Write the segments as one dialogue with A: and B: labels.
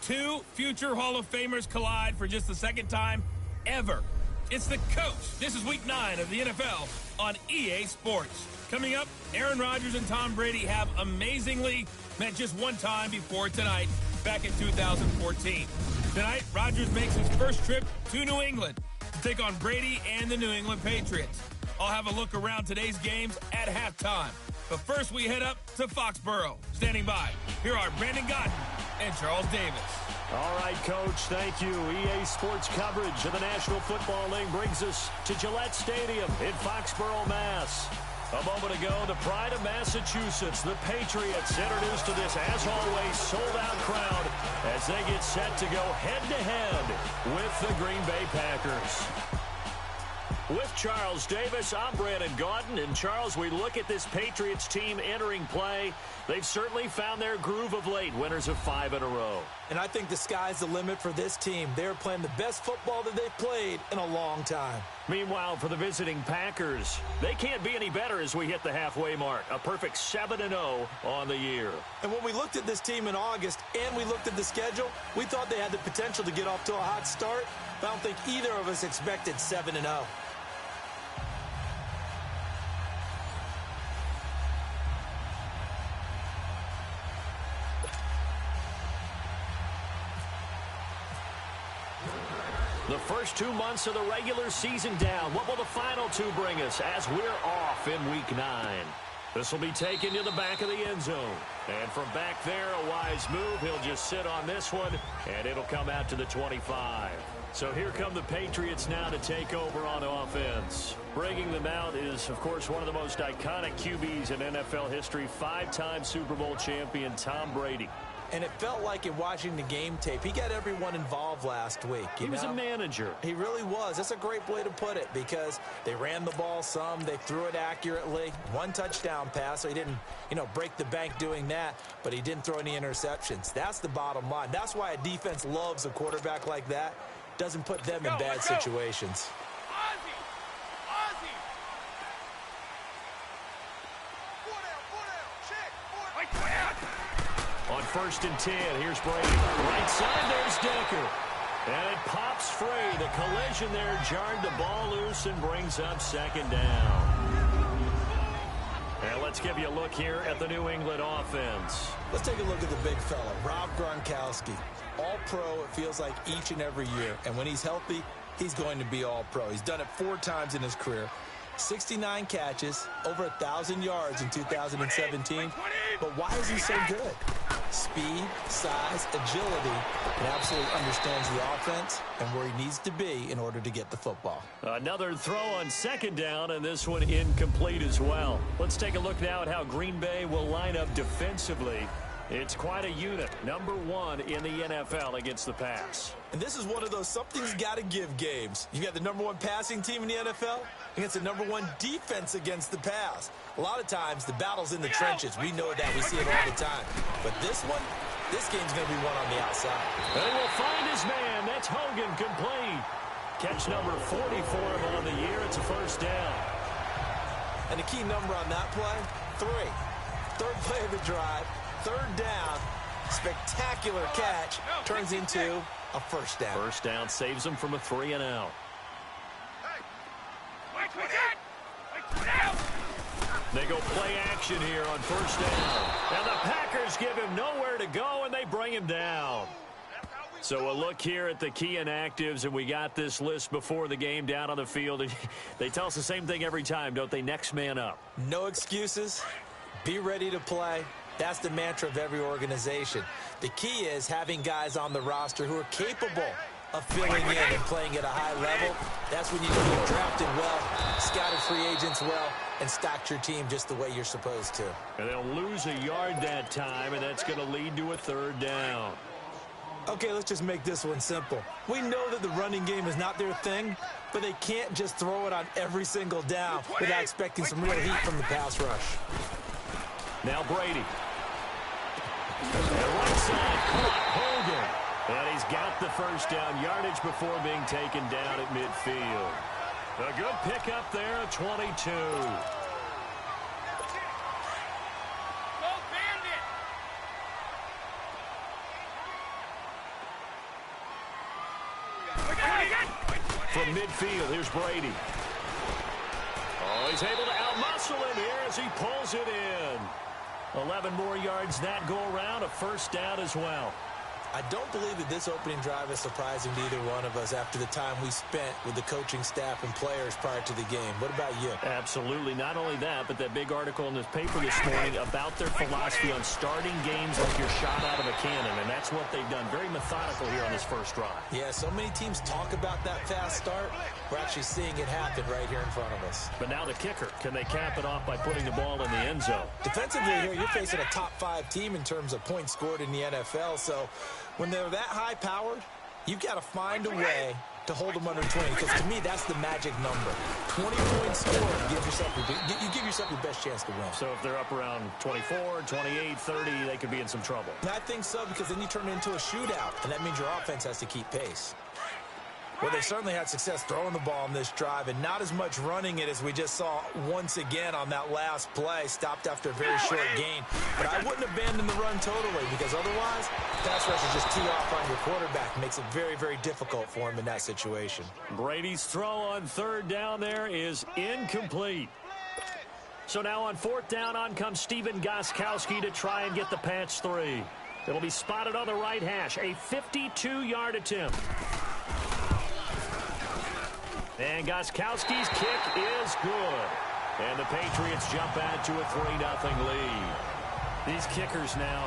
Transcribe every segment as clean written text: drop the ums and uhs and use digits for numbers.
A: Two future Hall of Famers collide for just the second time ever. It's the coach. This is week 9 of the NFL on EA Sports. Coming up, Aaron Rodgers and Tom Brady have amazingly met just one time before tonight, back in 2014. Tonight, Rodgers makes his first trip to New England to take on Brady and the New England Patriots. I'll have a look around today's games at halftime. But first, we head up to Foxborough. Standing by, here are Brandon Gaudin and Charles Davis.
B: All right, Coach, thank you. EA Sports coverage of the National Football League brings us to Gillette Stadium in Foxborough, Mass. A moment ago, the pride of Massachusetts, the Patriots, introduced to this, as always, sold-out crowd as they get set to go head-to-head with the Green Bay Packers. With Charles Davis, I'm Brandon Gaudin. And, Charles, we look at this Patriots team entering play. They've certainly found their groove of late, winners of 5 in a row.
C: And I think the sky's the limit for this team. They're playing the best football that they've played in a long time.
B: Meanwhile, for the visiting Packers, they can't be any better as we hit the halfway mark. A perfect 7-0 on the year.
C: And when we looked at this team in August and we looked at the schedule, we thought they had the potential to get off to a hot start. But I don't think either of us expected 7-0.
B: The first 2 months of the regular season down. What will the final 2 bring us as we're off in week 9? This will be taken to the back of the end zone. And from back there, a wise move. He'll just sit on this one, and it'll come out to the 25. So here come the Patriots now to take over on offense. Bringing them out is, of course, one of the most iconic QBs in NFL history, 5-time Super Bowl champion Tom Brady.
C: And it felt like in watching the game tape, he got everyone involved last week.
B: He was a manager.
C: He really was. That's a great way to put it because they ran the ball some. They threw it accurately. 1 touchdown pass, so he didn't, break the bank doing that, but he didn't throw any interceptions. That's the bottom line. That's why a defense loves a quarterback like that. Doesn't put them in bad situations.
B: On 1st and 10, here's Brady. Right side, there's Decker. And it pops free. The collision there jarred the ball loose and brings up 2nd down. And let's give you a look here at the New England offense.
C: Let's take a look at the big fella, Rob Gronkowski. All-pro, it feels like each and every year. And when he's healthy, he's going to be all-pro. He's done it 4 times in his career. 69 catches, over 1,000 yards in 2017. But why is he so good? Speed, size, agility, and absolutely understands the offense and where he needs to be in order to get the football.
B: Another throw on 2nd down, and this one incomplete as well. Let's take a look now at how Green Bay will line up defensively. It's quite a unit, number 1 in the NFL against the pass.
C: And this is one of those something's got to give games. You got the number 1 passing team in the NFL against the number 1 defense against the pass. A lot of times, the battle's in the trenches. We know that. We see it all the time. But this game's going to be won on the outside.
B: And he will find his man. That's Hogan, complete. Catch number 40 for him on the year. It's a 1st down.
C: And the key number on that play, 3. 3rd play of the drive. 3rd down, spectacular catch, turns into a 1st down.
B: 1st down saves him from a 3-and-out. They go play action here on 1st down. And the Packers give him nowhere to go, and they bring him down. So a look here at the key inactives, and we got this list before the game down on the field. They tell us the same thing every time, don't they? Next man up.
C: No excuses. Be ready to play. That's the mantra of every organization. The key is having guys on the roster who are capable of filling in and playing at a high level. That's when you get drafted well, scouted free agents well, and stocked your team just the way you're supposed to.
B: And they'll lose a yard that time, and that's going to lead to a 3rd down.
C: Okay, let's just make this one simple. We know that the running game is not their thing, but they can't just throw it on every single down without expecting some real heat from the pass rush.
B: Now Brady. And right side, caught Hogan. And he's got the 1st down yardage before being taken down at midfield. A good pickup there, 22. From midfield, here's Brady. Oh, he's able to outmuscle him here as he pulls it in. 11 more yards that go around, a first down as well.
C: I don't believe that this opening drive is surprising to either one of us after the time we spent with the coaching staff and players prior to the game. What about you?
B: Absolutely. Not only that, but that big article in this paper this morning about their philosophy on starting games like you're shot out of a cannon, and that's what they've done. Very methodical here on this first drive.
C: Yeah, so many teams talk about that fast start. We're actually seeing it happen right here in front of us.
B: But now the kicker. Can they cap it off by putting the ball in the end zone?
C: Defensively here, you're facing a top-5 team in terms of points scored in the NFL, so when they're that high-powered, you've got to find a way to hold them under 20, because to me, that's the magic number. 20 points scored, you give yourself your best chance to win.
B: So if they're up around 24, 28, 30, they could be in some trouble.
C: And I think so, because then you turn it into a shootout, and that means your offense has to keep pace. Well, they certainly had success throwing the ball on this drive, and not as much running it as we just saw once again on that last play. Stopped after a very short gain. But I wouldn't abandon the run totally, because otherwise, pass rushers just tee off on your quarterback. It makes it very, very difficult for him in that situation.
B: Brady's throw on third down there is incomplete. So now on fourth down, on comes Stephen Gostkowski to try and get the patch 3. It'll be spotted on the right hash, a 52-yard attempt. And Gostkowski's kick is good. And the Patriots jump out to a 3-0 lead. These kickers now,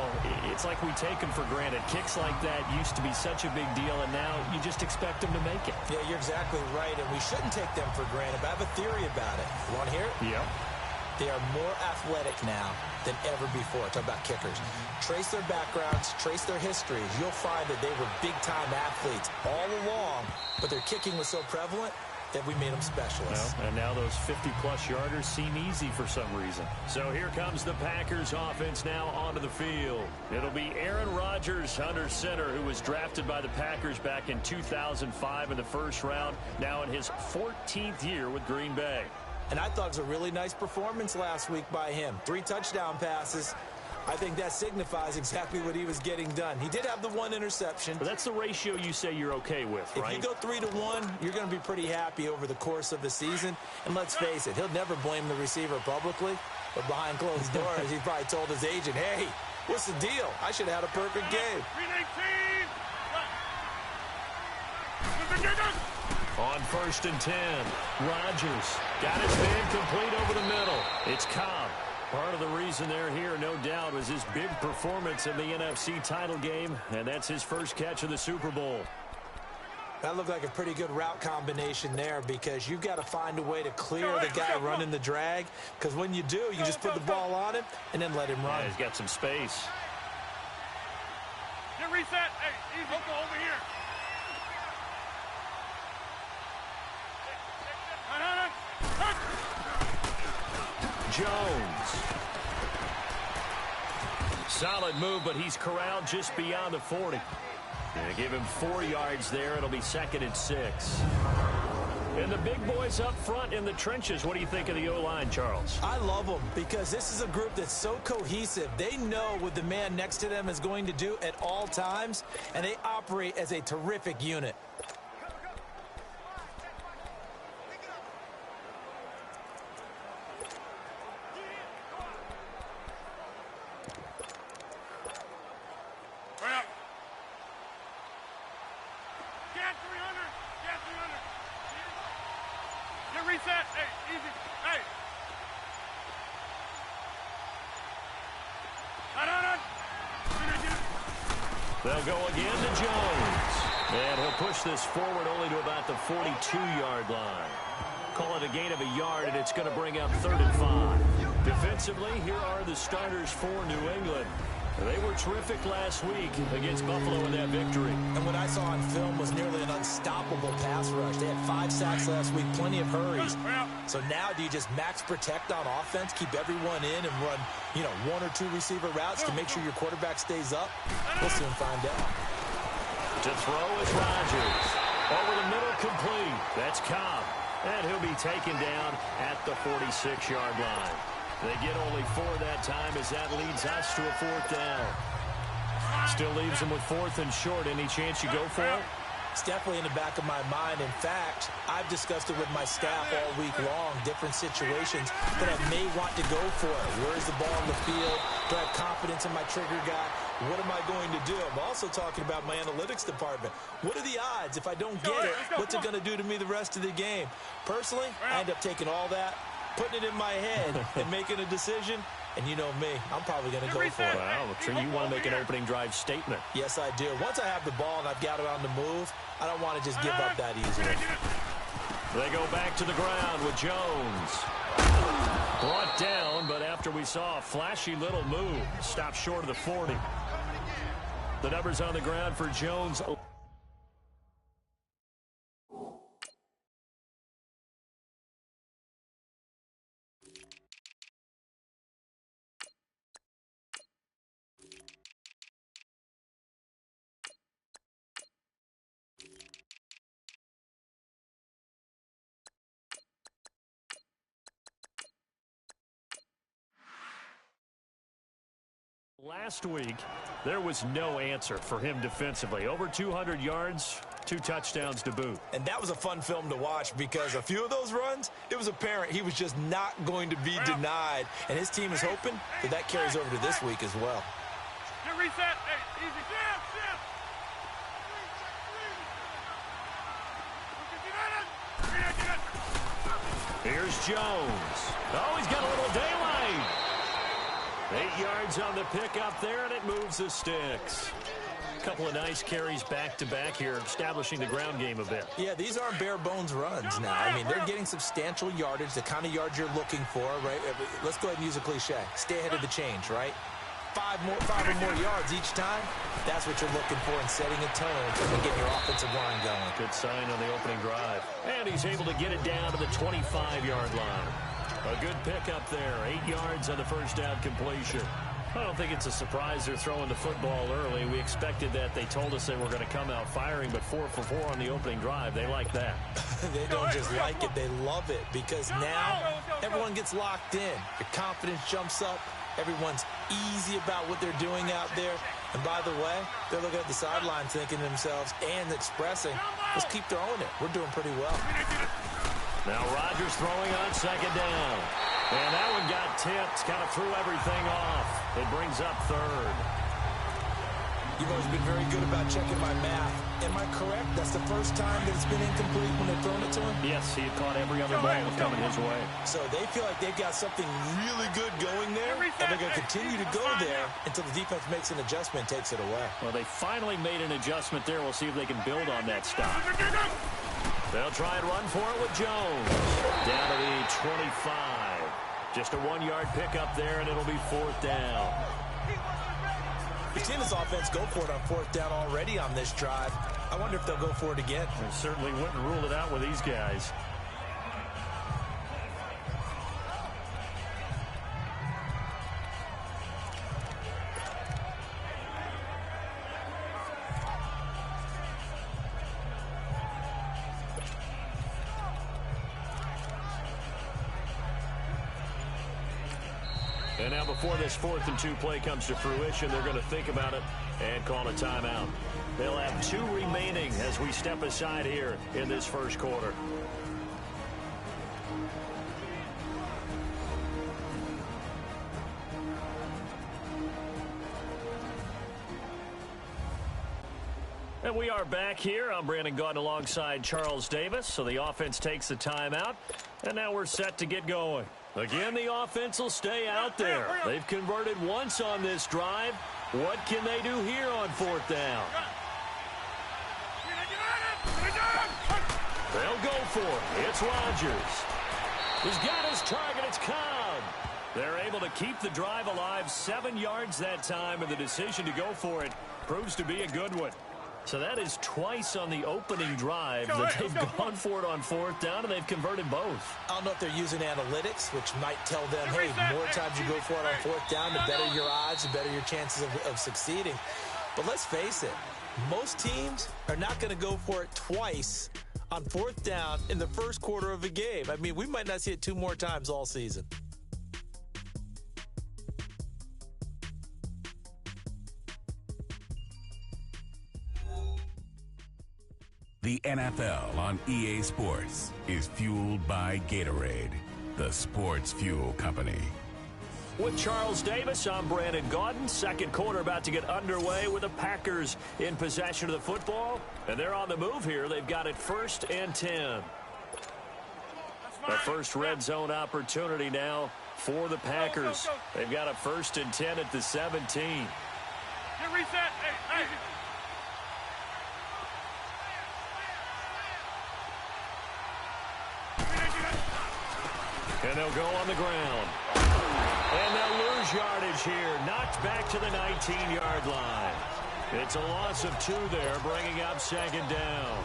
B: it's like we take them for granted. Kicks like that used to be such a big deal, and now you just expect them to make it.
C: Yeah, you're exactly right, and we shouldn't take them for granted. But I have a theory about it. You want to hear it?
B: Yep.
C: They are more athletic now than ever before. Talk about kickers. Trace their backgrounds, trace their histories. You'll find that they were big-time athletes all along, but their kicking was so prevalent that we made them specialists.
B: Well, and now those 50-plus yarders seem easy for some reason. So here comes the Packers offense now onto the field. It'll be Aaron Rodgers under center, who was drafted by the Packers back in 2005 in the first round, now in his 14th year with Green Bay.
C: And I thought it was a really nice performance last week by him. 3 touchdown passes. I think that signifies exactly what he was getting done. He did have the 1 interception.
B: But that's the ratio you say you're okay with, right?
C: If you go 3-to-1, you're going to be pretty happy over the course of the season. And let's face it, he'll never blame the receiver publicly. But behind closed doors, he probably told his agent, hey, what's the deal? I should have had a perfect game.
B: On 1st and 10, Rodgers got his man complete over the middle. It's Cobb. Part of the reason they're here, no doubt, was his big performance in the NFC title game, and that's his first catch of the Super Bowl.
C: That looked like a pretty good route combination there, because you've got to find a way to clear the guy running the drag, because when you do, you just put the ball on him and then let him run.
B: Yeah, he's got some space.
D: Get reset. Hey, easy. Go over here.
B: Jones. Solid move, but he's corralled just beyond the 40. Gonna give him 4 yards there. It'll be 2nd and 6. And the big boys up front in the trenches. What do you think of the O-line, Charles?
C: I love them, because this is a group that's so cohesive. They know what the man next to them is going to do at all times, and they operate as a terrific unit.
D: Reset. Hey, easy. Hey.
B: They'll go again to Jones. And he'll push this forward only to about the 42-yard line. Call it a gain of a yard, and it's going to bring up 3rd and 5. Defensively, here are the starters for New England. They were terrific last week against Buffalo in that victory.
C: And what I saw on film was nearly an unstoppable pass rush. They had 5 sacks last week, plenty of hurries. So now do you just max protect on offense, keep everyone in, and run, 1 or 2 receiver routes to make sure your quarterback stays up? We'll soon find out.
B: To throw is Rodgers. Over the middle, complete. That's Cobb. And he'll be taken down at the 46-yard line. They get only 4 that time, as that leads us to a 4th down. Still leaves them with 4th and short. Any chance you go for it?
C: It's definitely in the back of my mind. In fact, I've discussed it with my staff all week long, different situations that I may want to go for. Where's the ball in the field? Do I have confidence in my trigger guy? What am I going to do? I'm also talking about my analytics department. What are the odds? If I don't get it, what's it going to do to me the rest of the game? Personally, I end up taking all that, putting it in my head, and making a decision. And you know me, I'm probably going to go for it.
B: Wow, so you want to make an opening drive statement.
C: Yes, I do. Once I have the ball and I've got it on the move, I don't want to just give up that easily.
B: They go back to the ground with Jones. Brought down, but after we saw a flashy little move, stopped short of the 40. The numbers on the ground for Jones. Last week, there was no answer for him defensively. Over 200 yards, 2 touchdowns to boot.
C: And that was a fun film to watch because a few of those runs, it was apparent he was just not going to be denied. And his team is hoping that that carries over to this week as well.
D: Good reset. Hey, easy.
B: Here's Jones. Oh, he's got a little daylight. 8 yards on the pickup there, and it moves the sticks. A couple of nice carries back-to-back here, establishing the ground game a bit.
C: Yeah, these aren't bare-bones runs now. I mean, they're getting substantial yardage, the kind of yards you're looking for, right? Let's go ahead and use a cliche. Stay ahead of the change, right? 5 or more yards each time. That's what you're looking for in setting a tone and getting your offensive line going.
B: Good sign on the opening drive. And he's able to get it down to the 25-yard line. A good pickup there. 8 yards on the first down completion. I don't think it's a surprise they're throwing the football early. We expected that. They told us they were going to come out firing, but 4 for 4 on the opening drive. They like that.
C: They don't just like it. They love it because now everyone gets locked in. Your confidence jumps up. Everyone's easy about what they're doing out there. And by the way, they're looking at the sideline thinking to themselves and expressing, let's keep throwing it. We're doing pretty well.
B: Now Rodgers throwing on second down. And that one got tipped, kind of threw everything off. It brings up third.
C: You've always been very good about checking my math. Am I correct? That's the first time that it's been incomplete when they've thrown it to him?
B: Yes, he had caught every other ball coming his way.
C: So they feel like they've got something really good going there, and they're going to continue to go there until the defense makes an adjustment and takes it away.
B: Well, they finally made an adjustment there. We'll see if they can build on that stop. They'll try and run for it with Jones. Down to the 25. Just a 1-yard pickup there, and it'll be 4th down.
C: We've seen this offense go for it on 4th down already on this drive. I wonder if they'll go for it again.
B: They certainly wouldn't rule it out with these guys. And now before this 4th and 2 play comes to fruition, they're going to think about it and call a timeout. They'll have 2 remaining as we step aside here in this first quarter. And we are back here. I'm Brandon Gaudin alongside Charles Davis. So the offense takes the timeout, and now we're set to get going. Again, the offense will stay out there. They've converted once on this drive. What can they do here on 4th down? They'll go for it. It's Rodgers. He's got his target. It's Cobb. They're able to keep the drive alive. 7 yards that time, and the decision to go for it proves to be a good one. So that is twice on the opening drive that they've gone for it on 4th down, and they've converted both.
C: I don't know if they're using analytics, which might tell them, hey, the more times you go for it on 4th down, the better your odds, the better your chances of succeeding. But let's face it, most teams are not going to go for it twice on 4th down in the first quarter of a game. I mean, we might not see it 2 more times all season.
E: The NFL on EA Sports is fueled by Gatorade, the sports fuel company.
B: With Charles Davis, I'm Brandon Gaudin. Second quarter about to get underway with the Packers in possession of the football. And they're on the move here. They've got it 1st and 10. The first red zone opportunity now for the Packers. They've got a 1st and 10 at the 17.
D: Get reset. Hey, easy.
B: And they'll go on the ground. And they'll lose yardage here. Knocked back to the 19-yard line. It's a loss of 2 there, bringing up 2nd down.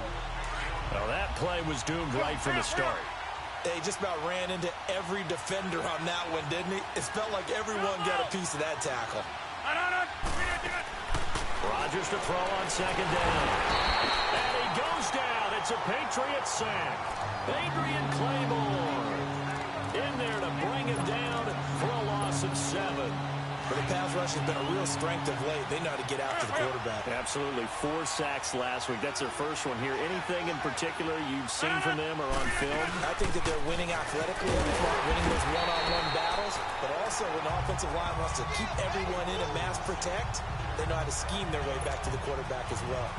B: Well, that play was doomed right from the start.
C: He just about ran into every defender on that one, didn't he? It felt like everyone got a piece of that tackle.
B: Rodgers to throw on 2nd down. And he goes down. It's a Patriot sack. Adrian Claymore in there to bring him down for a loss of 7.
C: But the pass rush has been a real strength of late. They know how to get after the quarterback.
B: Absolutely. 4 sacks last week. That's their first one here. Anything in particular you've seen from them or on film?
C: I think that they're winning athletically up front, winning those one-on-one battles, but also when the offensive line wants to keep everyone in and mass protect, they know how to scheme their way back to the quarterback as well.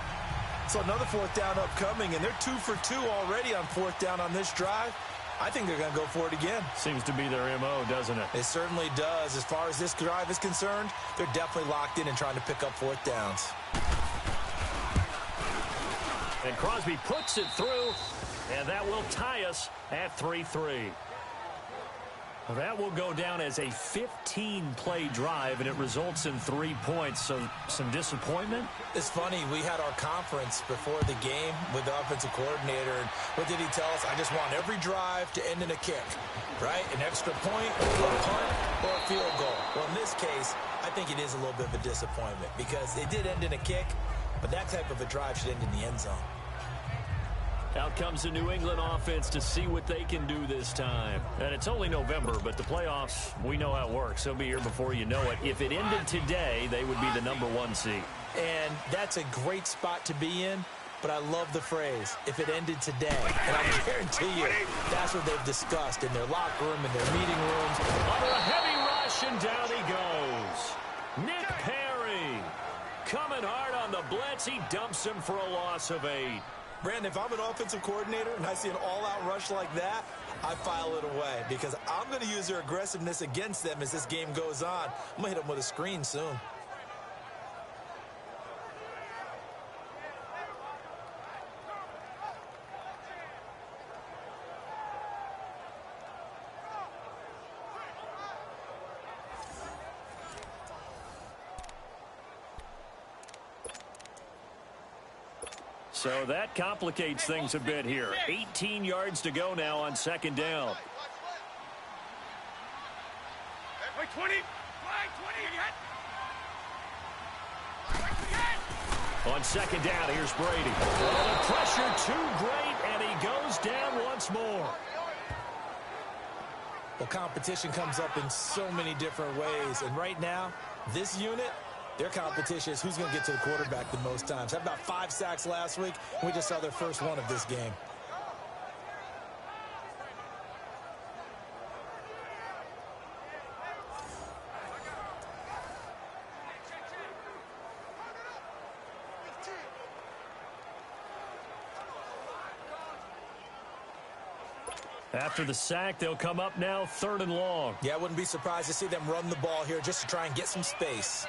C: So another 4th down upcoming, and they're 2 for 2 already on 4th down on this drive. I think they're going to go for it again.
B: Seems to be their M.O., doesn't it?
C: It certainly does. As far as this drive is concerned, they're definitely locked in and trying to pick up 4th downs.
B: And Crosby puts it through, and that will tie us at 3-3. That will go down as a 15-play drive, and it results in 3 points. So some disappointment?
C: It's funny. We had our conference before the game with the offensive coordinator, and what did he tell us? I just want every drive to end in a kick, right? An extra point, or a punt, or a field goal. Well, in this case, I think it is a little bit of a disappointment because it did end in a kick, but that type of a drive should end in the end zone.
B: Out comes the New England offense to see what they can do this time. And it's only November, but the playoffs, we know how it works. They'll be here before you know it. If it ended today, they would be the #1 seed.
C: And that's a great spot to be in, but I love the phrase, if it ended today. And I guarantee you, that's what they've discussed in their locker room, in their meeting rooms.
B: Under a heavy rush, and down he goes. Nick Perry coming hard on the blitz. He dumps him for a loss of 8.
C: Brandon, if I'm an offensive coordinator and I see an all-out rush like that, I file it away because I'm going to use their aggressiveness against them as this game goes on. I'm going to hit them with a screen soon.
B: So that complicates things a bit here. 18 yards to go now on 2nd down.
D: Wait, 20.
B: On 2nd down, here's Brady. Oh, the pressure too great, and he goes down once more.
C: Well, competition comes up in so many different ways, and right now, this unit, their competition is who's going to get to the quarterback the most times. Had about 5 sacks last week, and we just saw their first one of this game.
B: After the sack, they'll come up now 3rd and long.
C: Yeah, I wouldn't be surprised to see them run the ball here just to try and get some space.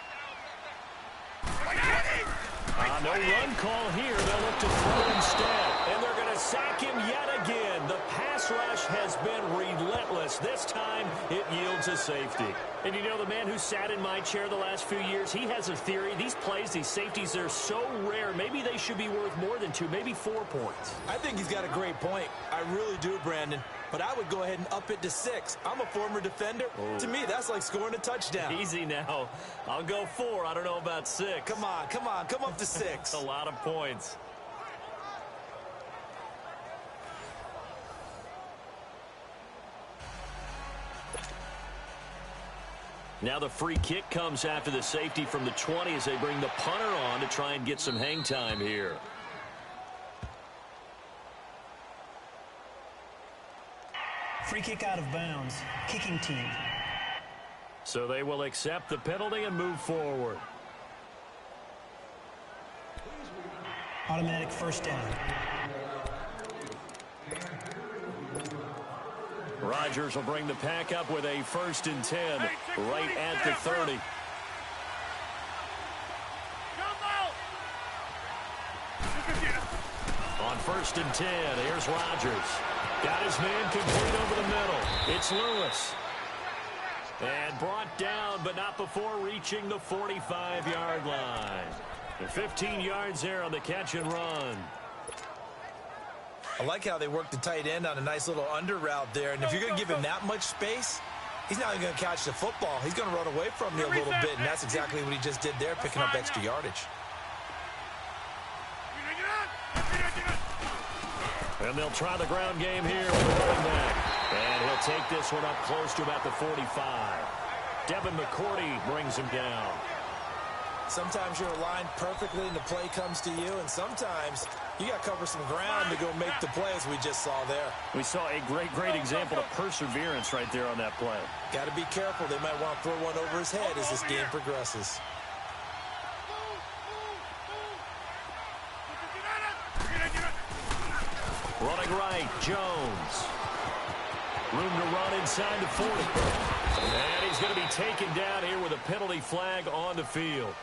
B: No run call here. They'll look to throw instead. And they're going to sack him yet again. The pass rush has been relentless. This time, it yields a safety. And you know, the man who sat in my chair the last few years, he has a theory. These plays, these safeties, they're so rare. Maybe they should be worth more than 2, maybe 4 points.
C: I think he's got a great point. I really do, Brandon. But I would go ahead and up it to 6. I'm a former defender. Oh. To me, that's like scoring a touchdown.
B: Easy now. I'll go 4. I don't know about 6.
C: Come on. Come up to 6.
B: A lot of points. Now the free kick comes after the safety from the 20 as they bring the punter on to try and get some hang time here.
F: Free kick out of bounds. Kicking team.
B: So they will accept the penalty and move forward.
F: Automatic first down.
B: Rodgers will bring the pack up with a 1st and 10 right at the 30. On 1st and 10, here's Rodgers. Got his man complete over the middle. It's Lewis. And brought down, but not before reaching the 45-yard line. And 15 yards there on the catch and run.
C: I like how they work the tight end on a nice little under route there. And if you're going to give him that much space, he's not even going to catch the football. He's going to run away from you a little bit, and that's exactly what he just did there, picking up extra yardage.
B: And they'll try the ground game here with the running back. And he'll take this one up close to about the 45. Devin McCourty brings him down.
C: Sometimes you're aligned perfectly and the play comes to you, and sometimes you got to cover some ground to go make the play, as we just saw there.
B: We saw a great example of perseverance right there on that play.
C: Got to be careful. They might want to throw one over his head as this game progresses.
B: Running right, Jones. Room to run inside the 40. And he's going to be taken down here with a penalty flag on the field.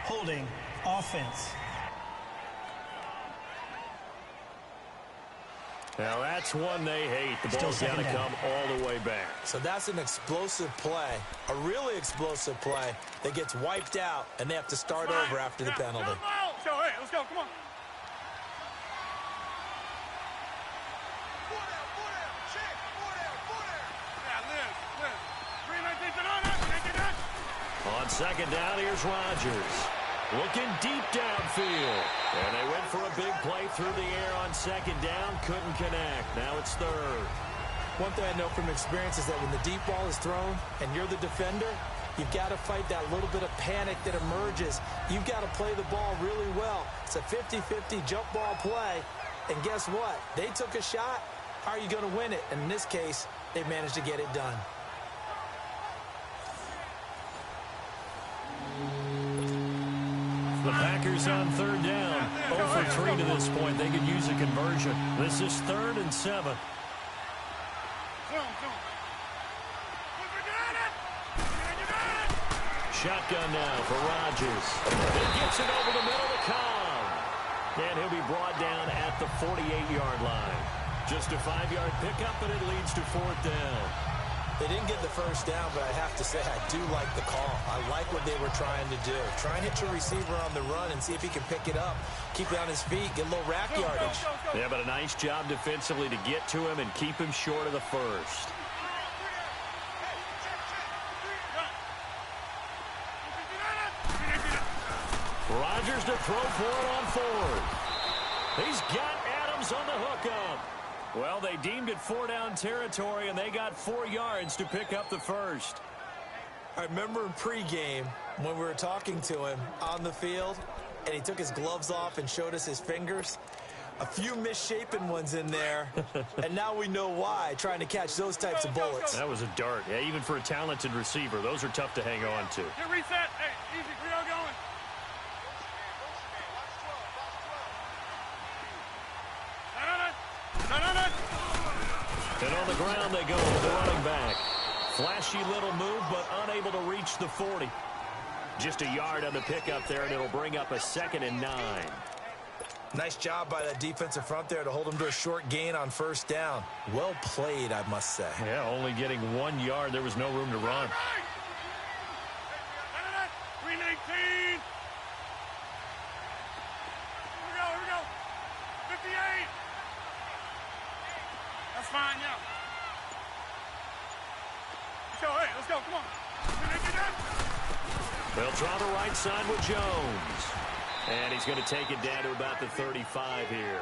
F: Holding. Offense.
B: Now that's one they hate. The ball's got to come all the way back.
C: So that's an explosive play, a really explosive play that gets wiped out, and they have to start over after the penalty.
D: So, hey, let's go. Come on.
B: On 2nd down, here's Rodgers. Looking deep downfield. And they went for a big play through the air on 2nd down. Couldn't connect. Now it's 3rd.
C: One thing I know from experience is that when the deep ball is thrown and you're the defender, you've got to fight that little bit of panic that emerges. You've got to play the ball really well. It's a 50-50 jump ball play. And guess what? They took a shot. How are you going to win it? And in this case, they managed to get it done.
B: The Packers on 3rd down. 0 for 3 to this point. They could use a conversion. This is 3rd and 7. Shotgun now for Rodgers. He gets it over the middle to Cobb. And he'll be brought down at the 48-yard line. Just a 5-yard pickup, but it leads to 4th down.
C: They didn't get the first down, but I have to say I do like the call. I like what they were trying to do. Try and hit your receiver on the run and see if he can pick it up. Keep it on his feet, get a little rack yardage.
B: Yeah, but a nice job defensively to get to him and keep him short of the first. Rodgers to throw for it on 4th. He's got Adams on the hookup. Well, they deemed it 4-down territory, and they got 4 yards to pick up the first.
C: I remember in pregame when we were talking to him on the field, and he took his gloves off and showed us his fingers. A few misshapen ones in there, and now we know why, trying to catch those types of bullets.
B: That was a dart. Yeah, even for a talented receiver, those are tough to hang on to.
D: Get reset. Hey, easy. We all going.
B: And on the ground they go with the running back. Flashy little move, but unable to reach the 40. Just a yard on the pickup there, and it'll bring up a 2nd and 9.
C: Nice job by that defensive front there to hold him to a short gain on 1st down. Well played, I must say.
B: Yeah, only getting 1 yard. There was no room to run.
D: 319. Here we go. 58. That's fine, yeah. Hey, let's go. Come on.
B: They'll try the right side with Jones. And he's going to take it down to about the 35 here.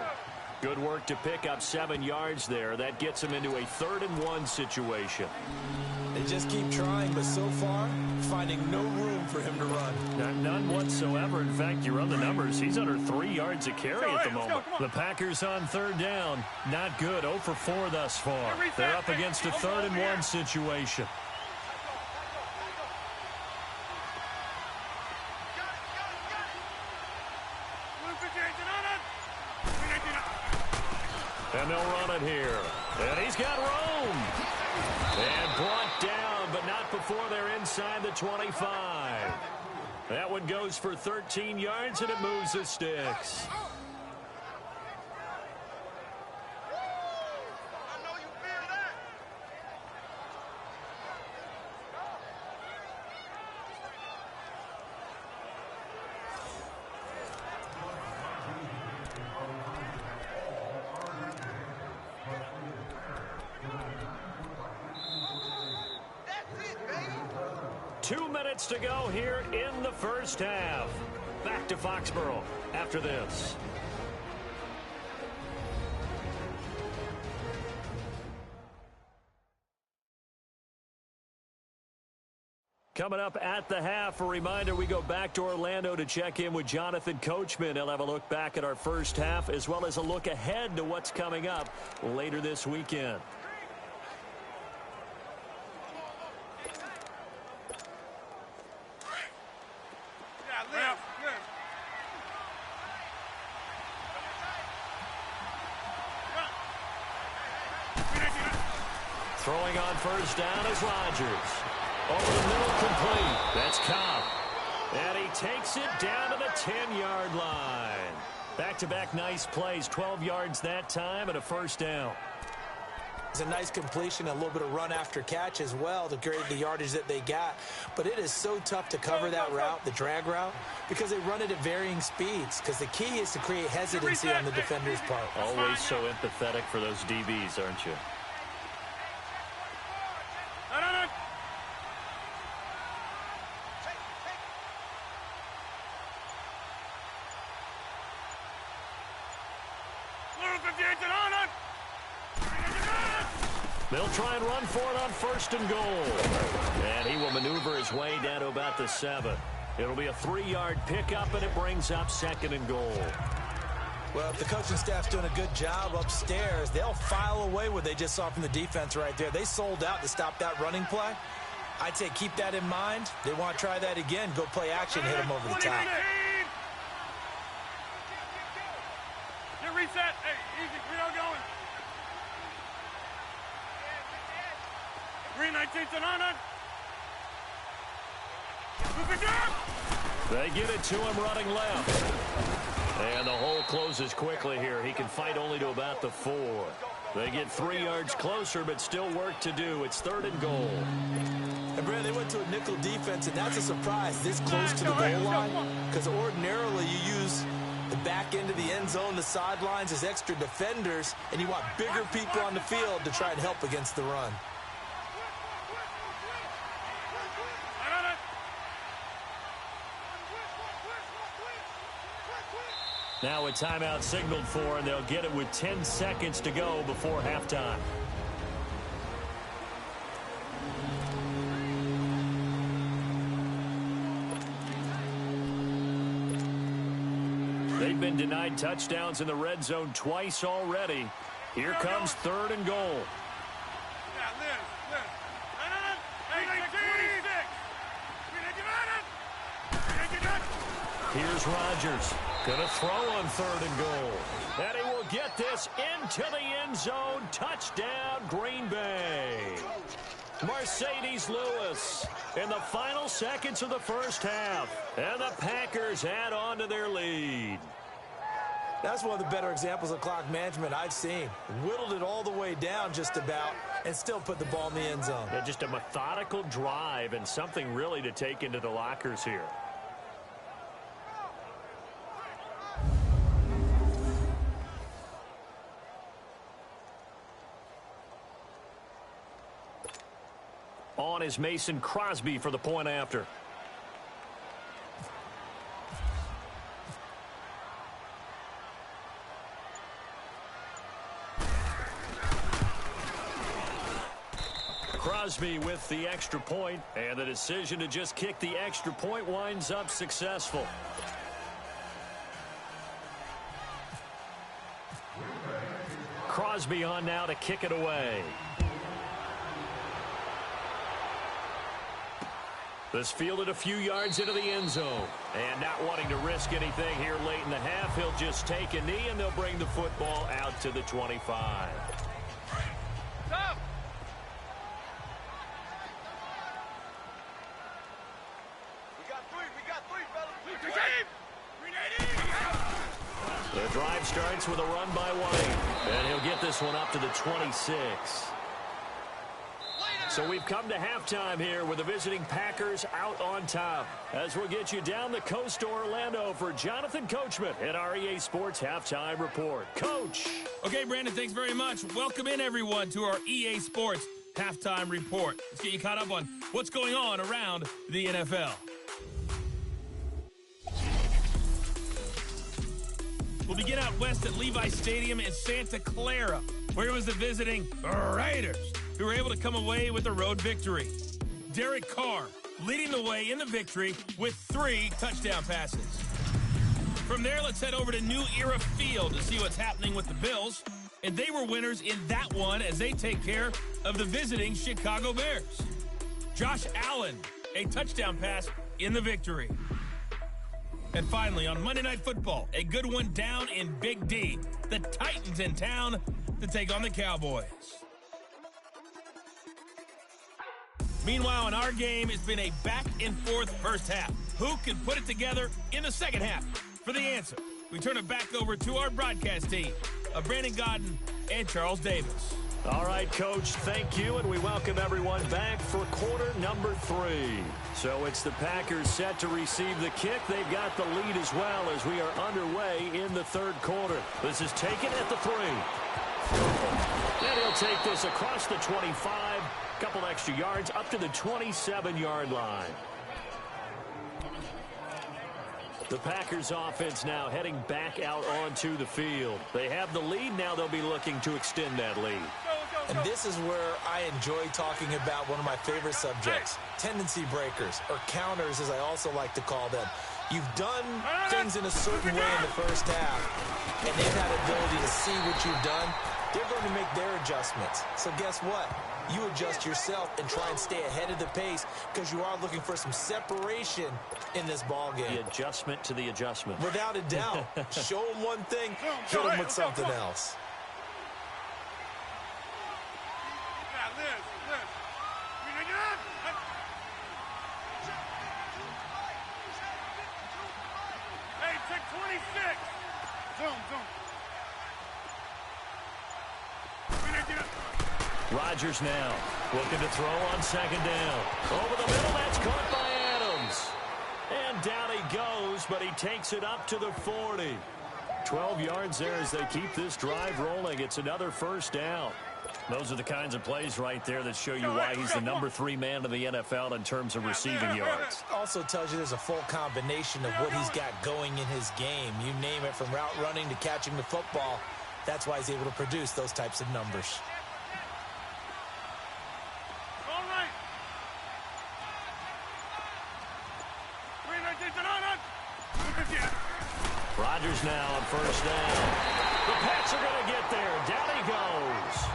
B: Good work to pick up 7 yards there. That gets him into a 3rd and 1 situation.
C: They just keep trying, but so far, finding no room for him to run.
B: None whatsoever. In fact, you run the numbers. He's under 3 yards a carry at the moment. The Packers on third down. Not good. 0 for 4 thus far. They're up against a 3rd and 1 situation. And they'll run it here. And he's got room. And brought down, but not before they're inside the 25. That one goes for 13 yards, and it moves the sticks. To go here in the first half. Back to Foxborough after this. Coming up at the half, a reminder, we go back to Orlando to check in with Jonathan Coachman. He'll have a look back at our first half as well as a look ahead to what's coming up later this weekend. Throwing on first down is Rodgers. Over the middle, complete. That's Cobb. And he takes it down to the 10-yard line. Back-to-back nice plays. 12 yards that time and a first down.
C: It's a nice completion, a little bit of run after catch as well to create the yardage that they got. But it is so tough to cover that route, the drag route, because they run it at varying speeds. Because the key is to create hesitancy on the defender's part.
B: Always so empathetic for those DBs, aren't you? They'll try and run for it on first and goal. And he will maneuver his way down to about the 7. It'll be a 3-yard pickup, and it brings up 2nd and goal.
C: Well, if the coaching staff's doing a good job upstairs, they'll file away what they just saw from the defense right there. They sold out to stop that running play. I'd say keep that in mind. They want to try that again. Go play action, hit them over the top.
D: Get reset. Hey, easy. We all going. 3-19 to Nana.
B: They get it to him running left. And the hole closes quickly here. He can fight only to about the 4. They get 3 yards closer, but still work to do. It's 3rd and goal.
C: And Brad, they went to a nickel defense, and that's a surprise this close to the goal line. Because ordinarily you use the back end of the end zone, the sidelines as extra defenders, and you want bigger people on the field to try and help against the run.
B: Now a timeout signaled for, and they'll get it with 10 seconds to go before halftime. They've been denied touchdowns in the red zone twice already. Here comes 3rd and goal. Here's Rodgers. Gonna throw on 3rd and goal. And he will get this into the end zone. Touchdown, Green Bay. Mercedes Lewis in the final seconds of the first half. And the Packers add on to their lead.
C: That's one of the better examples of clock management I've seen. Whittled it all the way down just about and still put the ball in the end zone.
B: Yeah, just a methodical drive and something really to take into the lockers here. On is Mason Crosby for the point after. Crosby with the extra point, and the decision to just kick the extra point winds up successful. Crosby on now to kick it away. This fielded a few yards into the end zone. And not wanting to risk anything here late in the half, he'll just take a knee, and they'll bring the football out to the 25.
D: Stop! We got three, fellas.
B: The drive starts with a run by White, and he'll get this one up to the 26. So we've come to halftime here with the visiting Packers out on top. As we'll get you down the coast to Orlando for Jonathan Coachman at our EA Sports Halftime Report. Coach!
A: Okay, Brandon, thanks very much. Welcome in, everyone, to our EA Sports Halftime Report. Let's get you caught up on what's going on around the NFL. We'll begin out west at Levi Stadium in Santa Clara, where it was the visiting Raiders who were able to come away with a road victory. Derek Carr leading the way in the victory with 3 touchdown passes. From there, let's head over to New Era Field to see what's happening with the Bills. And they were winners in that one as they take care of the visiting Chicago Bears. Josh Allen, a touchdown pass in the victory. And finally, on Monday Night Football, a good one down in Big D. The Titans in town to take on the Cowboys. Meanwhile, in our game, it's been a back-and-forth first half. Who can put it together in the second half? For the answer, we turn it back over to our broadcast team of Brandon Godden and Charles Davis.
B: All right, Coach, thank you, and we welcome everyone back for quarter number 3. So it's the Packers set to receive the kick. They've got the lead as well as we are underway in the third quarter. This is taken at the 3. And he'll take this across the 25, couple extra yards up to the 27-yard line. The Packers offense now heading back out onto the field. They have the lead. Now they'll be looking to extend that lead.
C: And this is where I enjoy talking about one of my favorite subjects, tendency breakers, or counters as I also like to call them. You've done things in a certain way in the first half, and they've had the ability to see what you've done. They're going to make their adjustments. So guess what? You adjust yourself and try and stay ahead of the pace because you are looking for some separation in this ball game.
B: The adjustment to the adjustment.
C: Without a doubt. Show them one thing, hit them with something else.
D: Hey, take 26. Zoom.
B: Rodgers now looking to throw on second down. Over the middle, that's caught by Adams. And down he goes, but he takes it up to the 40. 12 yards there as they keep this drive rolling. It's another first down. Those are the kinds of plays right there that show you why he's the number 3 man in the NFL in terms of receiving yards.
C: Also tells you there's a full combination of what he's got going in his game. You name it, from route running to catching the football. That's why he's able to produce those types of numbers.
B: Rodgers now on first down. The Pats are going to get there. Down he goes.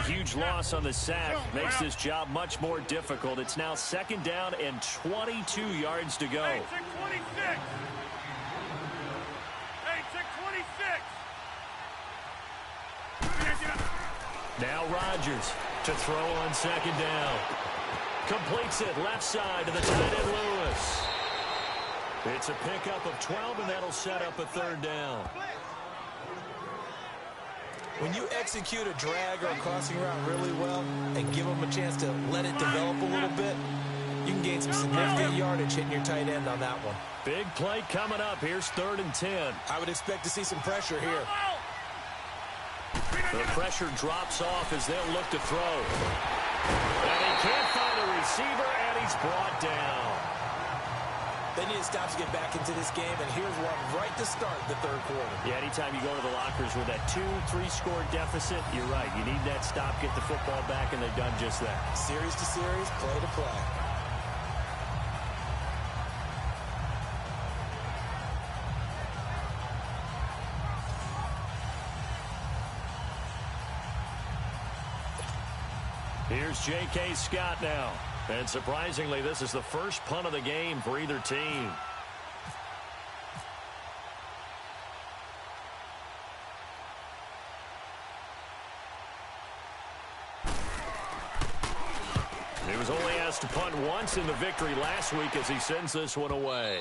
B: Huge loss on the sack makes this job much more difficult. It's now second down and 22 yards to go.
D: Hey, check 26. Hey, check 26.
B: Now Rodgers to throw on second down. Completes it left side to the tight end Lewis. It's a pickup of 12, and that'll set up a third down.
C: When you execute a drag or a crossing route really well and give them a chance to let it develop a little bit, you can gain some significant yardage hitting your tight end on that one.
B: Big play coming up. Here's 3rd and 10.
C: I would expect to see some pressure here.
B: The pressure drops off as they'll look to throw. And he can't find a receiver, and he's brought down.
C: They need to stop to get back into this game, and here's one right to start the 3rd quarter.
B: Yeah, anytime you go to the lockers with that 2-3 score deficit, you're right. You need that stop, get the football back, and they've done just that.
C: Series to series, play to play.
B: Here's J.K. Scott now. And surprisingly, this is the first punt of the game for either team. He was only asked to punt once in the victory last week as he sends this one away.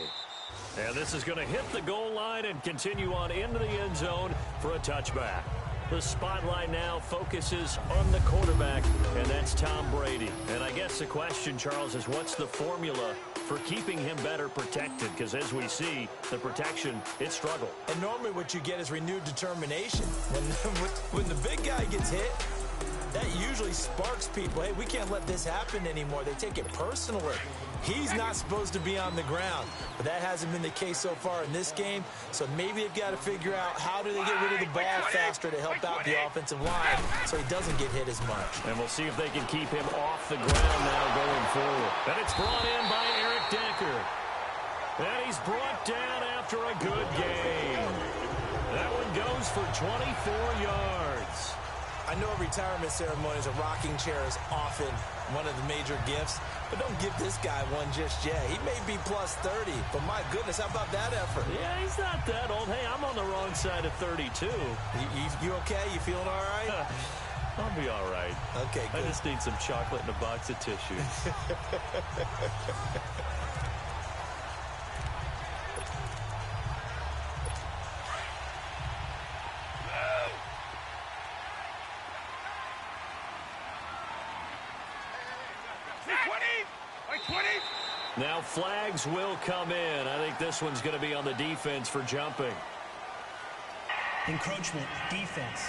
B: And this is going to hit the goal line and continue on into the end zone for a touchback. The spotlight now focuses on the quarterback, and that's Tom Brady. And I guess the question, Charles, is what's the formula for keeping him better protected? Because as we see, the protection, it struggled.
C: And normally what you get is renewed determination. When the big guy gets hit, that usually sparks people. Hey, we can't let this happen anymore. They take it personally. He's not supposed to be on the ground, but that hasn't been the case so far in this game. So maybe they've got to figure out how do they get rid of the ball faster to help out the offensive line so he doesn't get hit as much.
B: And we'll see if they can keep him off the ground now going forward. And it's brought in by Eric Decker. And he's brought down after a good game. That one goes for 24 yards.
C: I know retirement ceremonies, a rocking chair is often one of the major gifts, but don't give this guy one just yet. He may be plus 30, but my goodness, how about that effort?
B: Yeah, he's not that old. Hey, I'm on the wrong side of 32.
C: You okay? You feeling all right?
B: I'll be all right.
C: Okay, good.
B: I just need some chocolate and a box of tissues. Now flags will come in. I think this one's going to be on the defense for jumping.
F: Encroachment, defense.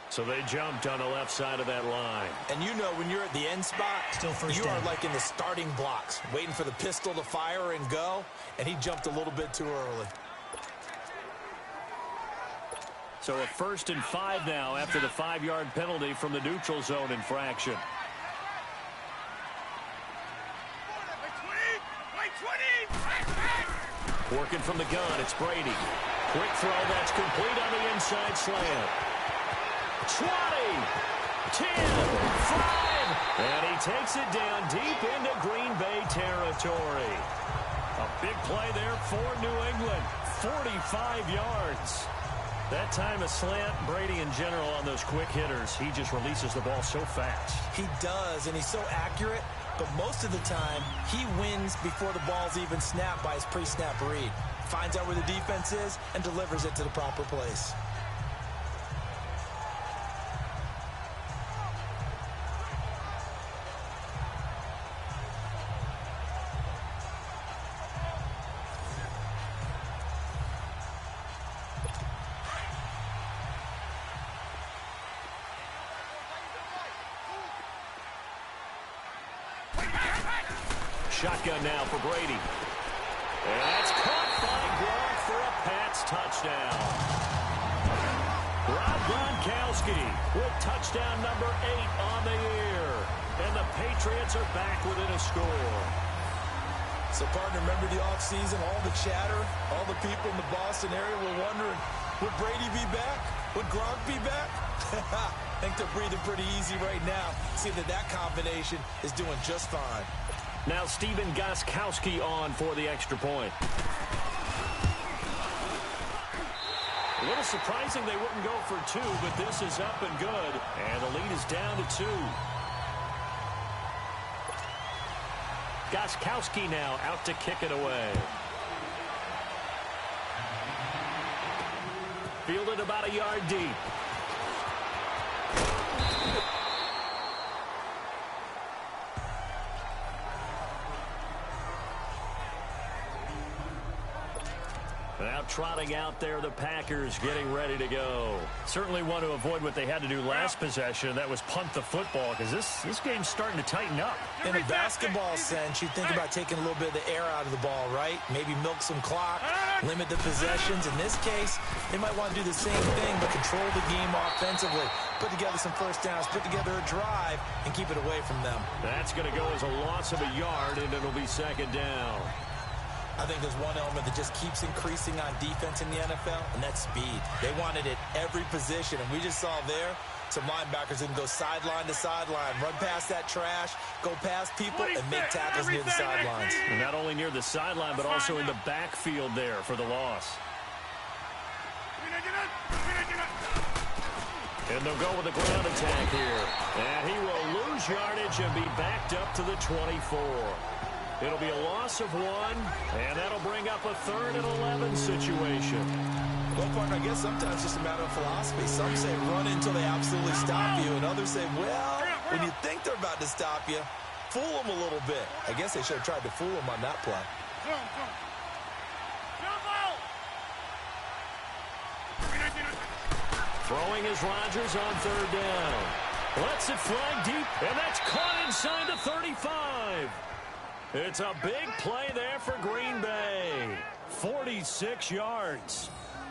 B: So they jumped on the left side of that line.
C: And you know when you're at the end spot,
F: Still first
C: you
F: down.
C: are like in the starting blocks, waiting for the pistol to fire and go, and he jumped a little bit too early.
B: So a 1st and 5 now after the 5-yard penalty from the neutral zone infraction. Working from the gun, it's Brady. Quick throw, that's complete on the inside slant. 20, 10, 5, and he takes it down deep into Green Bay territory. A big play there for New England, 45 yards. That time a slant, Brady in general on those quick hitters, he just releases the ball so fast.
C: He does, and he's so accurate, but most of the time, he wins before the ball's even snapped by his pre-snap read. Finds out where the defense is and delivers it to the proper place.
B: Shotgun now for Brady. And that's caught by Gronk for a Pats touchdown. Rob Gronkowski with touchdown number 8 on the year. And the Patriots are back within a score.
C: So, partner, remember the offseason, all the chatter, all the people in the Boston area were wondering, would Brady be back? Would Gronk be back? I think they're breathing pretty easy right now. See that combination is doing just fine.
B: Now Stephen Gostkowski on for the extra point. A little surprising they wouldn't go for 2, but this is up and good. And the lead is down to 2. Gostkowski now out to kick it away. Fielded about a yard deep. Now trotting out there, the Packers getting ready to go. Certainly want to avoid what they had to do last possession. That was punt the football, because this game's starting to tighten up.
C: In a basketball sense, you think about taking a little bit of the air out of the ball, right? Maybe milk some clock, limit the possessions. In this case, they might want to do the same thing, but control the game offensively. Put together some first downs, put together a drive, and keep it away from them.
B: That's going to go as a loss of a yard, and it'll be second down.
C: I think there's one element that just keeps increasing on defense in the NFL, and that's speed. They want it at every position, and we just saw there some linebackers that can go sideline to sideline, run past that trash, go past people, and make tackles near the sidelines.
B: And not only near the sideline, but also in the backfield there for the loss. And they'll go with a ground attack here. And he will lose yardage and be backed up to the 24. It'll be a loss of 1, and that'll bring up a 3rd and 11 situation.
C: Well, partner, I guess sometimes it's just a matter of philosophy. Some say run until they absolutely stop you, and others say, well, when you think they're about to stop you, fool them a little bit. I guess they should have tried to fool them on that play.
B: Throwing is Rodgers on 3rd down. Lets it fly deep, and that's caught inside the 35. It's a big play there for Green Bay. 46 yards.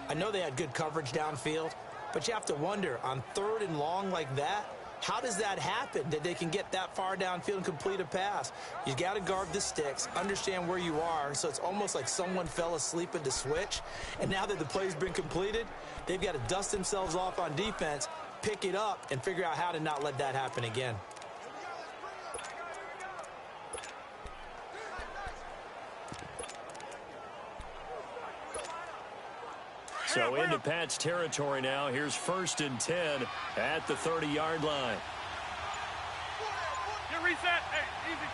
C: I know they had good coverage downfield, but you have to wonder, on 3rd and long like that, how does that happen, that they can get that far downfield and complete a pass? You got to guard the sticks, understand where you are, so it's almost like someone fell asleep at the switch, and now that the play's been completed, they've got to dust themselves off on defense, pick it up, and figure out how to not let that happen again.
B: So into Pat's territory now. Here's 1st and 10 at the 30-yard line.
D: Get reset. Hey, easy.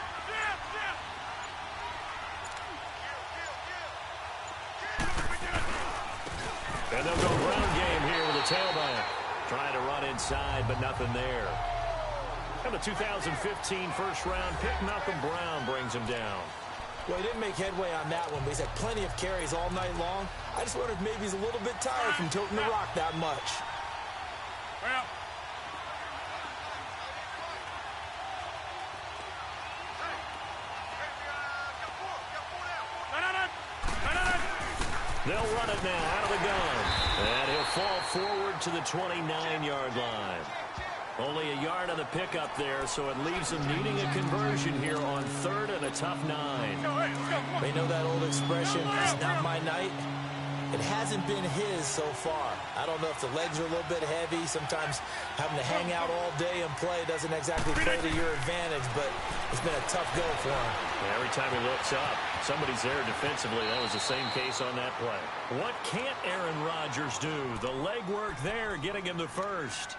B: And they'll go ground game here with a tailback. Trying to run inside, but nothing there. And the 2015 first-round pick, Malcolm Brown, brings him down.
C: Well, he didn't make headway on that one, but he's had plenty of carries all night long. I just wonder if maybe he's a little bit tired from toting the rock that much.
D: Well.
B: They'll run it now out of the gun. And he'll fall forward to the 29-yard line. Only a yard on the pickup there, so it leaves them needing a conversion here on 3rd and a tough 9.
C: They know that old expression, it's not my night. It hasn't been his so far. I don't know if the legs are a little bit heavy. Sometimes having to hang out all day and play doesn't exactly play to your advantage, but it's been a tough go for him.
B: Every time he looks up, somebody's there defensively. That was the same case on that play. What can't Aaron Rodgers do? The legwork there getting him to 1st.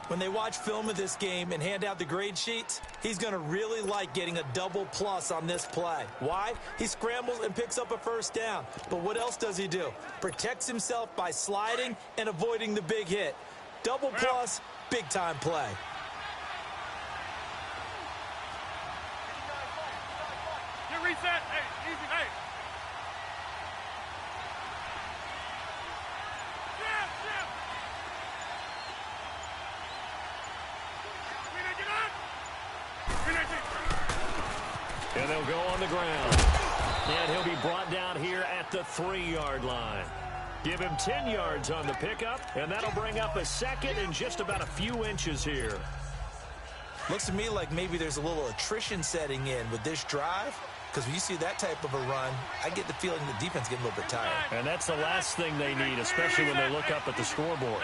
C: When they watch film of this game and hand out the grade sheets, he's going to really like getting a double plus on this play. Why? He scrambles and picks up a 1st down. But what else does he do? Protects himself by sliding and avoiding the big hit. Double plus, big-time play.
D: Get reset. Hey, easy. Hey.
B: And they'll go on the ground. And he'll be brought down here at the 3-yard line. Give him 10 yards on the pickup, and that'll bring up a 2nd and just about a few inches here.
C: Looks to me like maybe there's a little attrition setting in with this drive, because when you see that type of a run, I get the feeling the defense getting a little bit tired.
B: And that's the last thing they need, especially when they look up at the scoreboard.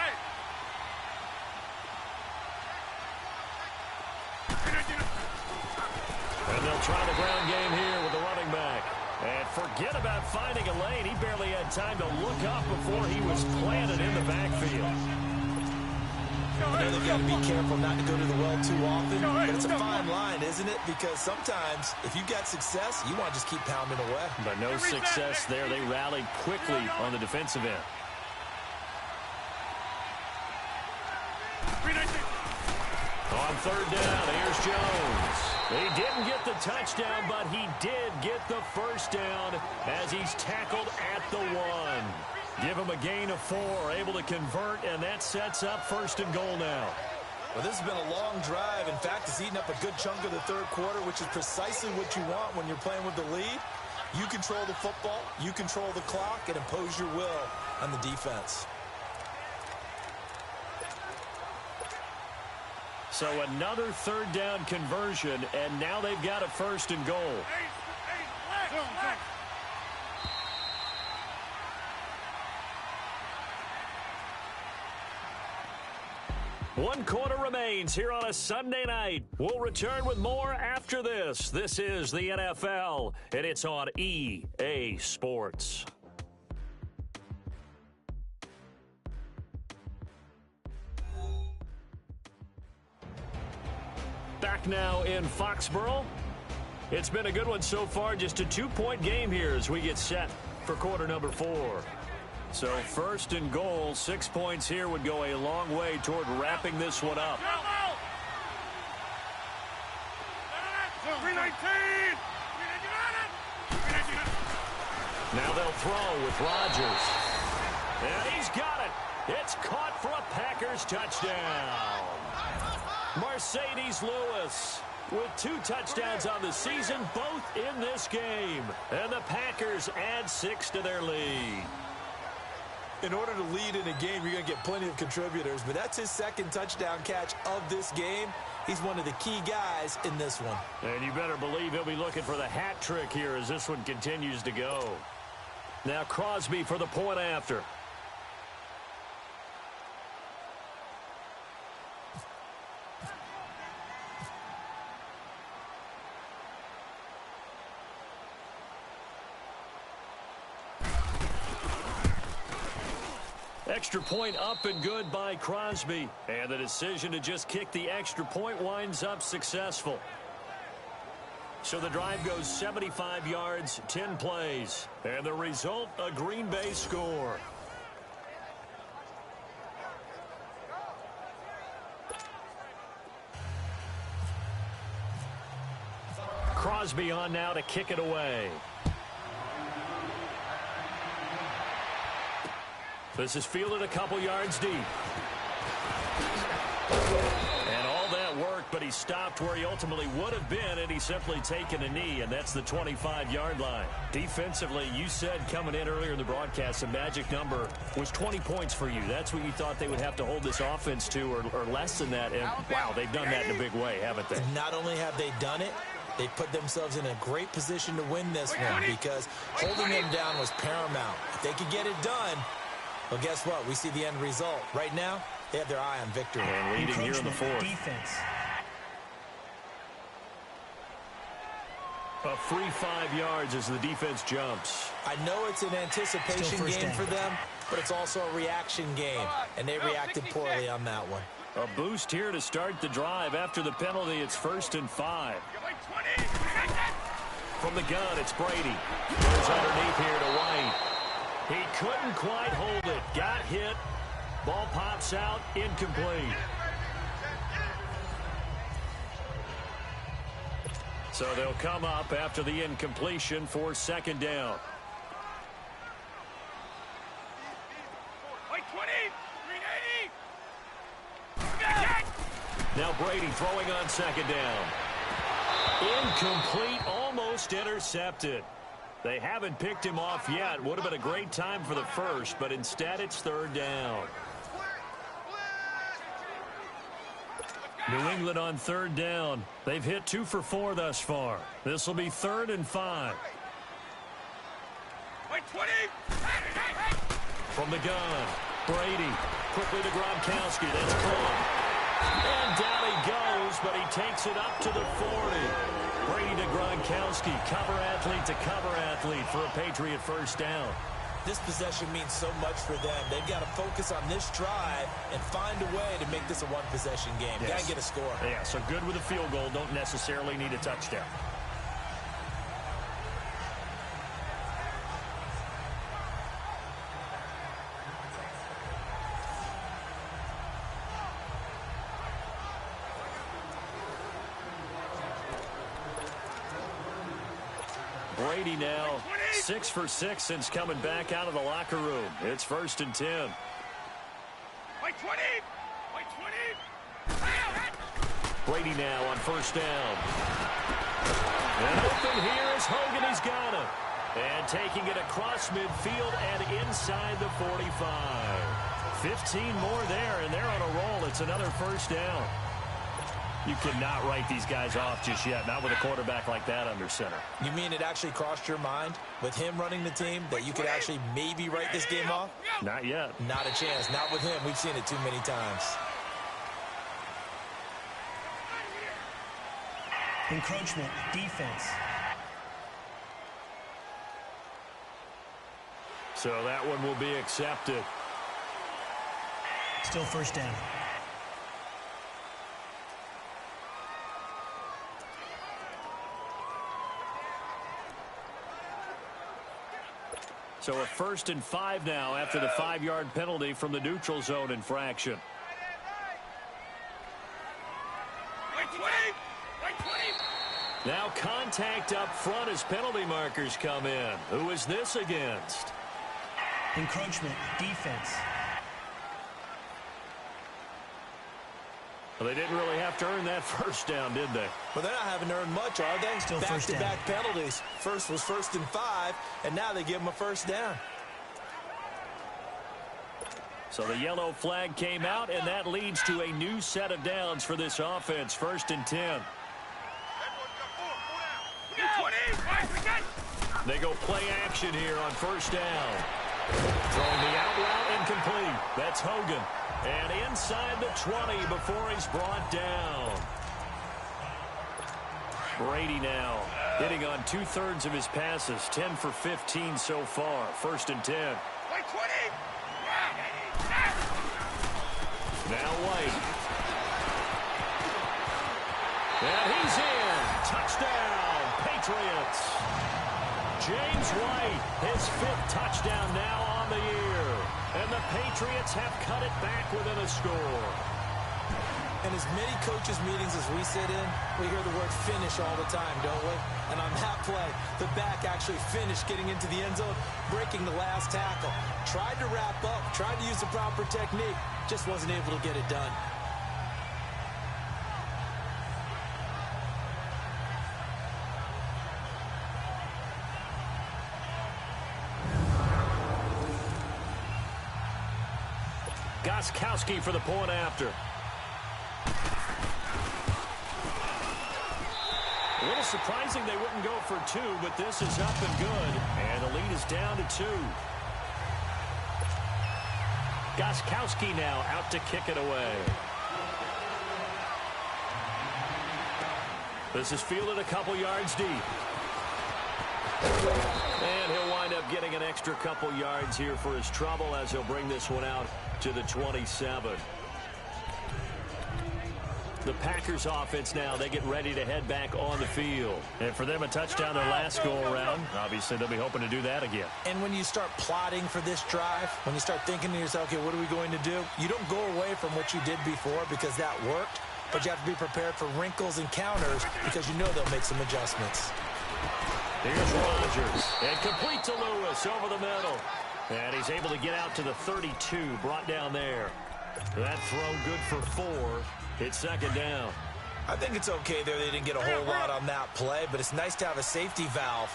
B: And they'll try the ground game here with the running back. And forget about finding a lane. He barely had time to look up before he was planted in the backfield.
C: I know they've got to be careful not to go to the well too often, but it's a fine line, isn't it? Because sometimes, if you've got success, you want to just keep pounding away.
B: But no success there. They rallied quickly on the defensive end. On third down, here's Jones. He didn't get the touchdown, but he did get the first down as he's tackled at the 1. Give him a gain of 4, able to convert, and that sets up first and goal now.
C: Well, this has been a long drive. In fact, it's eaten up a good chunk of the third quarter, which is precisely what you want when you're playing with the lead. You control the football, you control the clock, and impose your will on the defense.
B: So another third down conversion, and now they've got a first and goal. One quarter remains here on a Sunday night. We'll return with more after this. This is the NFL, and it's on EA Sports. Back now in Foxborough. It's been a good one so far. Just a 2-point game here as we get set for quarter number 4. So first and goal, 6 points here would go a long way toward wrapping this one up.
D: 319!
B: Now they'll throw with Rodgers. And he's got it. It's caught for a Packers touchdown. Mercedes Lewis with 2 touchdowns on the season, both in this game. And the Packers add 6 to their lead.
C: In order to lead in a game, you're going to get plenty of contributors, but that's his second touchdown catch of this game. He's one of the key guys in this one.
B: And you better believe he'll be looking for the hat trick here as this one continues to go. Now Crosby for the point after. Extra point up and good by Crosby. And the decision to just kick the extra point winds up successful. So the drive goes 75 yards, 10 plays. And the result, a Green Bay score. Crosby on now to kick it away. This is fielded a couple yards deep. And all that worked, but he stopped where he ultimately would have been, and he's simply taken a knee, and that's the 25-yard line. Defensively, you said coming in earlier in the broadcast, the magic number was 20 points for you. That's what you thought they would have to hold this offense to, or less than that. And, wow, they've done that in a big way, haven't they?
C: Not only have they done it, they put themselves in a great position to win this one because holding them down was paramount. If they could get it done, well, guess what? We see the end result. Right now, they have their eye on victory.
B: And leading here in the 4th.
F: Defense.
B: A free 5 yards as the defense jumps.
C: I know it's an anticipation game for them, but it's also a reaction game, and they reacted poorly on that one.
B: A boost here to start the drive. After the penalty, it's 1st and 5. From the gun, it's Brady. Goes underneath here to White. He couldn't quite hold it. Got hit. Ball pops out. Incomplete. So they'll come up after the incompletion for 2nd down. Now Brady throwing on 2nd down. Incomplete, almost intercepted. They haven't picked him off yet. Would have been a great time for the first, but instead it's 3rd down. New England on 3rd down. They've hit 2 for 4 thus far. This will be 3rd and 5. From the gun, Brady quickly to Gronkowski. That's caught. And down he goes, but he takes it up to the 40. Brady to Gronkowski, cover athlete to cover athlete for a Patriot 1st down.
C: This possession means so much for them. They've got to focus on this drive and find a way to make this a one-possession game.
B: Yes.
C: Got to get a score.
B: Yeah, so good with a field goal. Don't necessarily need a touchdown. Brady now 6 for 6 since coming back out of the locker room. It's 1st and 10.
D: Wait 20. Wait 20.
B: Brady now on 1st down. And open here is Hogan. He's got it. And taking it across midfield and inside the 45. 15 more there, and they're on a roll. It's another 1st down. You cannot write these guys off just yet, not with a quarterback like that under center.
C: You mean it actually crossed your mind with him running the team that you could actually maybe write this game off?
B: Not yet.
C: Not a chance. Not with him. We've seen it too many times.
F: Encroachment, defense.
B: So that one will be accepted.
F: Still 1st down.
B: So a 1st and 5 now after the 5-yard penalty from the neutral zone infraction.
D: Wait 20. Wait 20.
B: Now contact up front as penalty markers come in. Who is this against?
F: Encroachment, defense.
B: Well, they didn't really have to earn that 1st down, did they?
C: Well, they're not having to earn much, are they?
F: Still
C: back-to-back penalties. First was 1st and 5, and now they give them a 1st down.
B: So the yellow flag came out, and that leads to a new set of downs for this offense. 1st and 10. They go play action here on 1st down. Throwing the out route incomplete. That's Hogan. And inside the 20 before he's brought down. Brady now hitting on 2/3 of his passes. 10 for 15 so far. 1st and 10.
D: Wait 20.
B: Now White. And he's in. Touchdown, Patriots. James White, his 5th touchdown now on the year. And the Patriots have cut it back within a score.
C: In as many coaches' meetings as we sit in, we hear the word finish all the time, don't we? And on that play, the back actually finished getting into the end zone, breaking the last tackle. Tried to wrap up, tried to use the proper technique, just wasn't able to get it done.
B: Gostkowski for the point after. A little surprising they wouldn't go for 2, but this is up and good. And the lead is down to 2. Gostkowski now out to kick it away. This is fielded a couple yards deep. And he'll wind up getting an extra couple yards here for his trouble as he'll bring this one out to the 27. The Packers offense now, they get ready to head back on the field. And for them, a touchdown their last go-around. Obviously, they'll be hoping to do that again.
C: And when you start plotting for this drive, when you start thinking to yourself, okay, what are we going to do? You don't go away from what you did before because that worked, but you have to be prepared for wrinkles and counters because you know they'll make some adjustments.
B: Here's Rodgers. And complete to Lewis over the middle. And he's able to get out to the 32, brought down there. That throw good for 4. It's 2nd down.
C: I think it's okay there. They didn't get a whole lot on that play, but it's nice to have a safety valve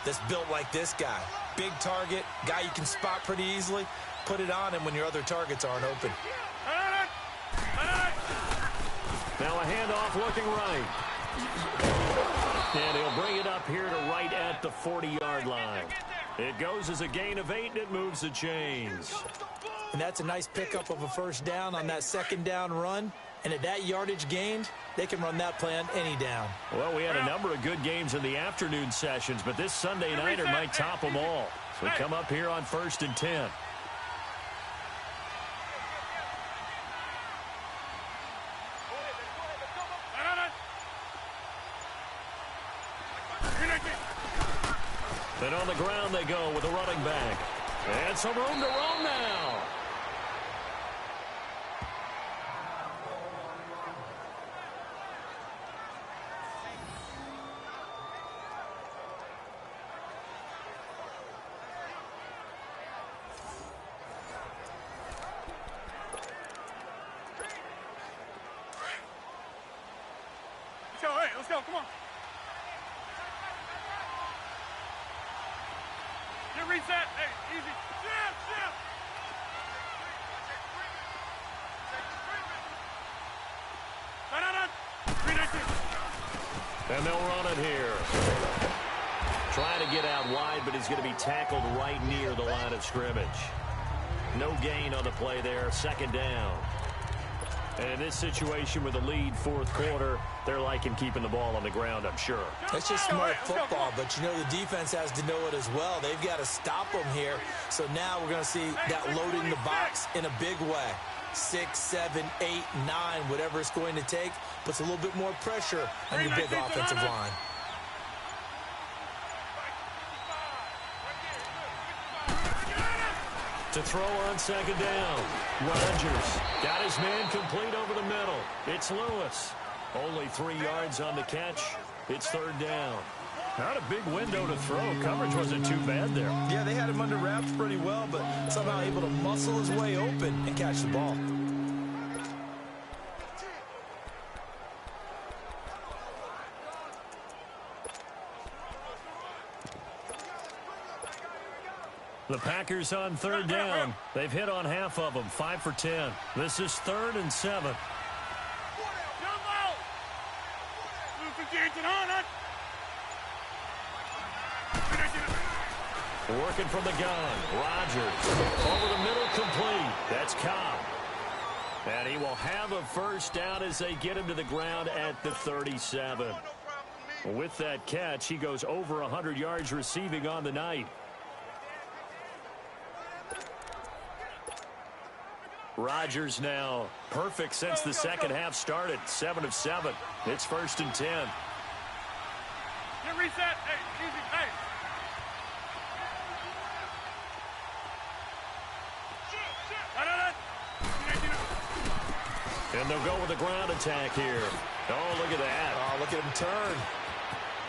C: that's built like this guy. Big target, guy you can spot pretty easily. Put it on him when your other targets aren't open.
B: Now a handoff looking right. And he'll bring it up here to right at the 40-yard line. It goes as a gain of 8, and it moves the chains.
C: And that's a nice pickup of a 1st down on that 2nd down run. And at that yardage gained, they can run that play on any down.
B: Well, we had a number of good games in the afternoon sessions, but this Sunday nighter might top them all. So we come up here on 1st and 10. And on the ground they go with a running back. And some room to roam now.
D: Hey, let's go. Come on. Get reset. Hey, easy. Shift. No. 319.
B: And they'll run it here. Trying to get out wide, but he's going to be tackled right near the line of scrimmage. No gain on the play there. Second down. And in this situation with a lead fourth quarter, they're liking keeping the ball on the ground, I'm sure.
C: That's just smart football, but you know the defense has to know it as well. They've got to stop them here. So now we're going to see that loading the box in a big way. 6, 7, 8, 9, whatever it's going to take, puts a little bit more pressure on your big offensive line.
B: To throw on second down. Rodgers got his man complete over the middle. It's Lewis. Only 3 yards on the catch. It's third down. Not a big window to throw. Coverage wasn't too bad there.
C: Yeah, they had him under wraps pretty well, but somehow able to muscle his way open and catch the ball.
B: The Packers on third down. They've hit on half of them, 5 for 10. This is 3rd and 7. Working from the gun. Rodgers over the middle, complete. That's Cobb. And he will have a first down as they get him to the ground at the 37. With that catch, he goes over 100 yards receiving on the night. Rodgers now perfect since the second half started. 7 of 7. It's 1st and 10.
D: Get reset. Hey, easy. Hey.
B: And they'll go with the ground attack here. Oh, look at that.
C: Oh, look at him turn.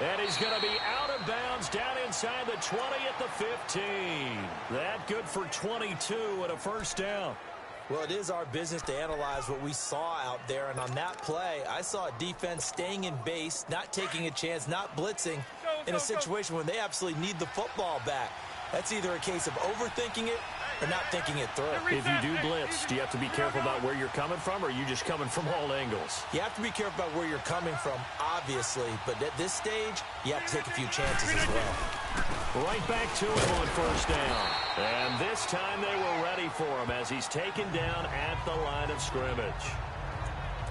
B: And he's going to be out of bounds down inside the 20 at the 15. That good for 22 and a first down.
C: Well, it is our business to analyze what we saw out there, and on that play, I saw a defense staying in base, not taking a chance, not blitzing in a situation when they absolutely need the football back. That's either a case of overthinking it or not thinking it through.
B: If you do blitz, do you have to be careful about where you're coming from, or are you just coming from all angles?
C: You have to be careful about where you're coming from, obviously, but at this stage, you have to take a few chances as well.
B: Right back to him on first down. And this time they were ready for him as he's taken down at the line of scrimmage.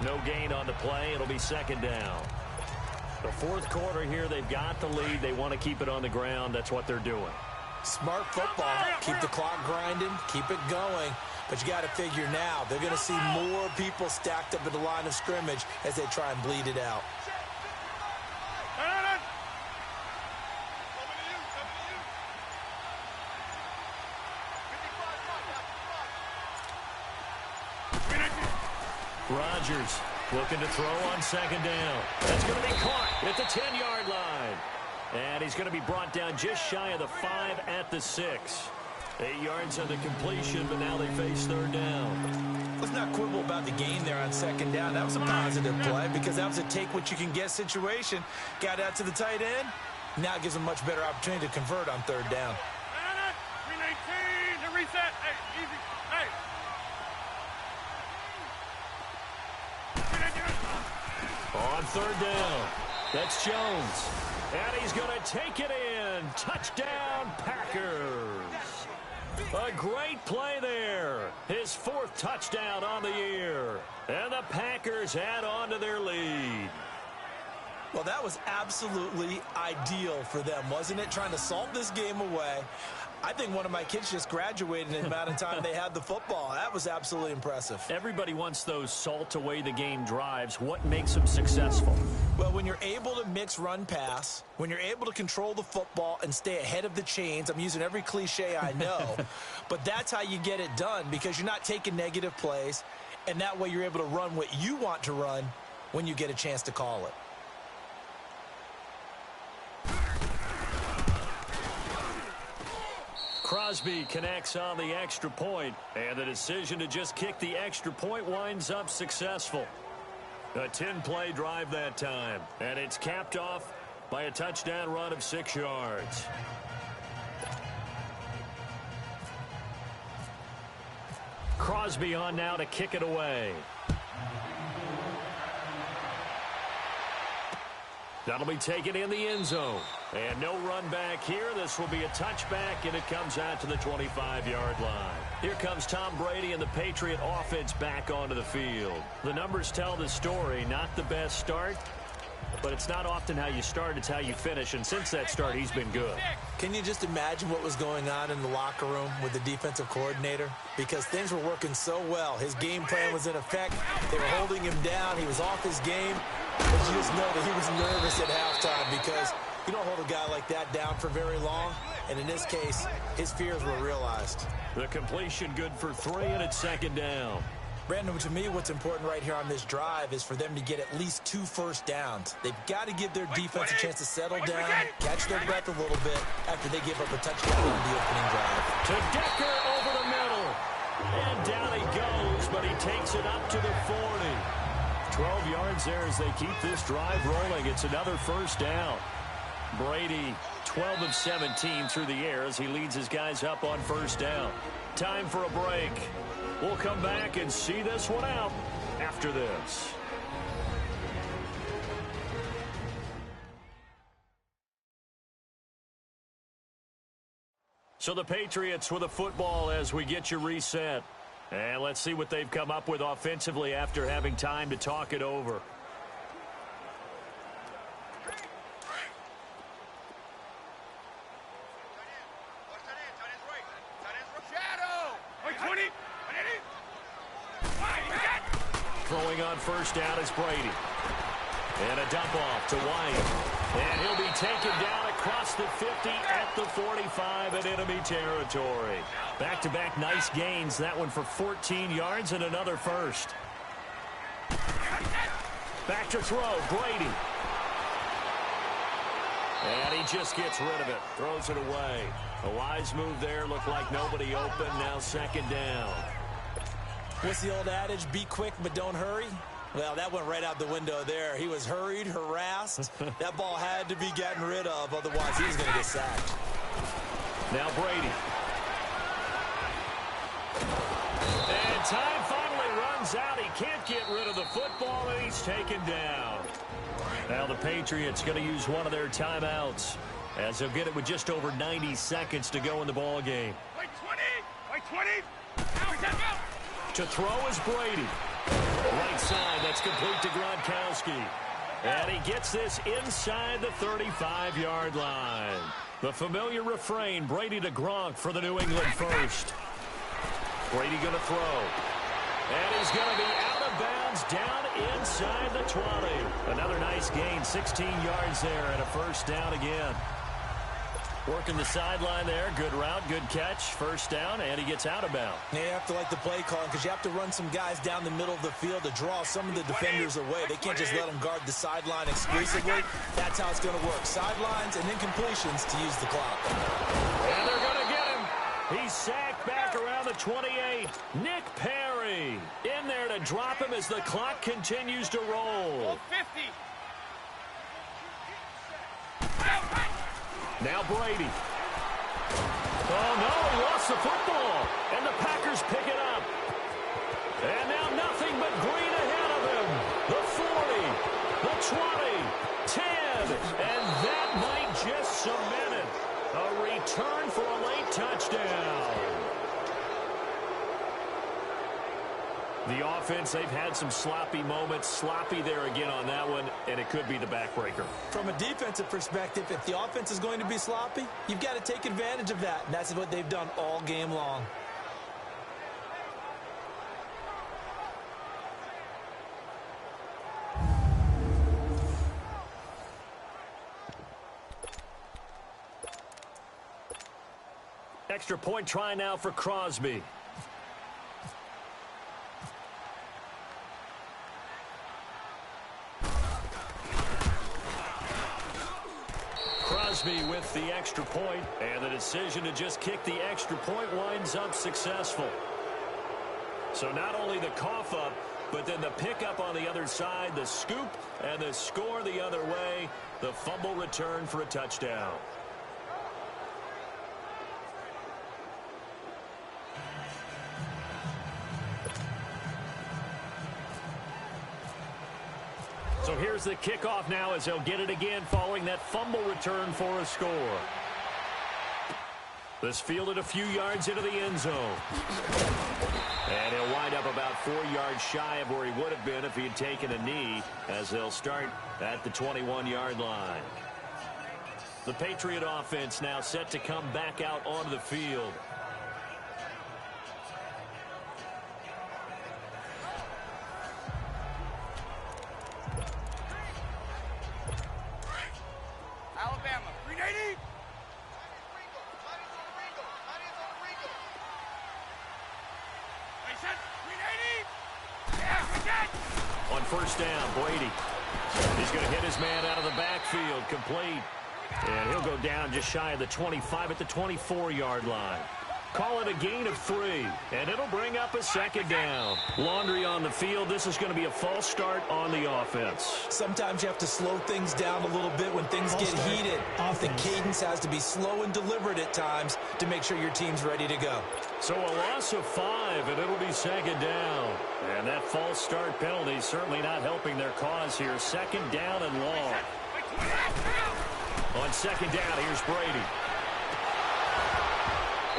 B: No gain on the play. It'll be second down. The fourth quarter here, they've got the lead. They want to keep it on the ground. That's what they're doing.
C: Smart football. Keep the clock grinding. Keep it going. But you got to figure now, they're going to see more people stacked up at the line of scrimmage as they try and bleed it out.
B: Rodgers looking to throw on second down. That's going to be caught at the 10-yard line. And he's going to be brought down just shy of the 5 at the 6. 8 yards on the completion, but now they face third down.
C: Let's not quibble about the gain there on second down. That was a positive play because that was a take-what-you-can-get situation. Got out to the tight end. Now it gives them a much better opportunity to convert on third down.
D: 319 to reset. Hey, easy. Hey.
B: On third down, that's Jones. And he's going to take it in. Touchdown, Packers. A great play there. His 4th touchdown on the year. And the Packers add on to their lead.
C: Well, that was absolutely ideal for them, wasn't it? Trying to salt this game away. I think one of my kids just graduated in the amount of time they had the football. That was absolutely impressive.
B: Everybody wants those salt away the game drives. What makes them successful?
C: Well, when you're able to mix run-pass, when you're able to control the football and stay ahead of the chains, I'm using every cliche I know, but that's how you get it done because you're not taking negative plays, and that way you're able to run what you want to run when you get a chance to call it.
B: Crosby connects on the extra point, and the decision to just kick the extra point winds up successful. A 10-play drive that time, and it's capped off by a touchdown run of 6 yards. Crosby on now to kick it away. That'll be taken in the end zone. And no run back here. This will be a touchback, and it comes out to the 25-yard line. Here comes Tom Brady and the Patriot offense back onto the field. The numbers tell the story. Not the best start, but it's not often how you start, it's how you finish. And since that start, he's been good.
C: Can you just imagine what was going on in the locker room with the defensive coordinator? Because things were working so well. His game plan was in effect. They were holding him down. He was off his game. But you just know that he was nervous at halftime because you don't hold a guy like that down for very long. And in this case, his fears were realized.
B: The completion good for 3, and it's second down.
C: Brandon, to me, what's important right here on this drive is for them to get at least 2 first downs. They've got to give their defense a chance to settle down, catch their breath a little bit after they give up a touchdown on the opening drive.
B: To Decker over the middle. And down he goes, but he takes it up to the 40. 12 yards there as they keep this drive rolling. It's another first down. Brady, 12 of 17 through the air as he leads his guys up on first down. Time for a break. We'll come back and see this one out after this. So the Patriots with a football as we get you reset. And let's see what they've come up with offensively after having time to talk it over. Throwing on first down is Brady. And a dump off to White. And he'll be taken down across the 50 at the 45 in enemy territory. Back-to-back nice gains. That one for 14 yards and another first. Back to throw, Brady. And he just gets rid of it. Throws it away. A wise move there. Looked like nobody open. Now second down.
C: What's the old adage? Be quick, but don't hurry. Well, that went right out the window there. He was hurried, harassed. That ball had to be gotten rid of, otherwise he was going to get sacked.
B: Now Brady. And time finally runs out. He can't get rid of the football, and he's taken down. Now the Patriots going to use one of their timeouts as they'll get it with just over 90 seconds to go in the ball game.
D: Wait 20! Wait 20! Now, go!
B: To throw is Brady. Right side, that's complete to Gronkowski. And he gets this inside the 35-yard line. The familiar refrain, Brady to Gronk for the New England first. Brady going to throw. And he's going to be out of bounds down inside the 20. Another nice gain, 16 yards there and a first down again. Working the sideline there. Good route, good catch. First down, and he gets out of bounds.
C: Yeah, you have to like the play calling because you have to run some guys down the middle of the field to draw some of the defenders away. They can't just let them guard the sideline exclusively. That's how it's going to work. Sidelines and then completions to use the clock.
B: And they're going to get him. He's sacked back around the 28. Nick Perry in there to drop him as the clock continues to roll.
D: 50.
B: Now Brady. Oh, no, he lost the football. And the Packers pick it up. And now nothing but green ahead of him. The 40, the 20, 10. And that might just cement it. A return for a late touchdown. The offense, they've had some sloppy moments. Sloppy there again on that one, and it could be the backbreaker.
C: From a defensive perspective, if the offense is going to be sloppy, you've got to take advantage of that. And that's what they've done all game long.
B: Extra point try now for Crosby. Crosby with the extra point, and the decision to just kick the extra point winds up successful. So not only the cough up, but then the pickup on the other side, the scoop, and the score the other way. The fumble return for a touchdown. So here's the kickoff now as they'll get it again following that fumble return for a score. This fielded a few yards into the end zone. And he'll wind up about 4 yards shy of where he would have been if he had taken a knee, as they'll start at the 21-yard line. The Patriot offense now set to come back out onto the field.
D: Alabama, 380.
B: On first down, Brady. He's going to hit his man out of the backfield, complete. And he'll go down just shy of the 25 at the 24-yard line. Call it a gain of 3, and it'll bring up a second down. Laundry on the field. This is going to be a false start on the offense.
C: Sometimes you have to slow things down a little bit when things get heated. The cadence has to be slow and deliberate at times to make sure your team's ready to go.
B: So a loss of 5, and it'll be second down. And that false start penalty is certainly not helping their cause here. Second down and long. On second down, here's Brady.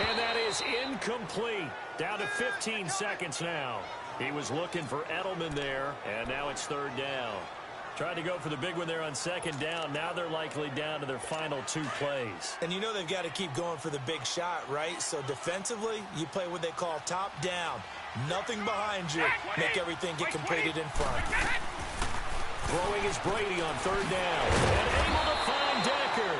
B: And that is incomplete. Down to 15 seconds now. He was looking for Edelman there, and now it's third down. Tried to go for the big one there on second down. Now they're likely down to their final 2 plays.
C: And you know they've got to keep going for the big shot, right? So defensively, you play what they call top down. Nothing behind you. Make everything get completed in front.
B: Throwing is Brady on third down. And able to find Decker.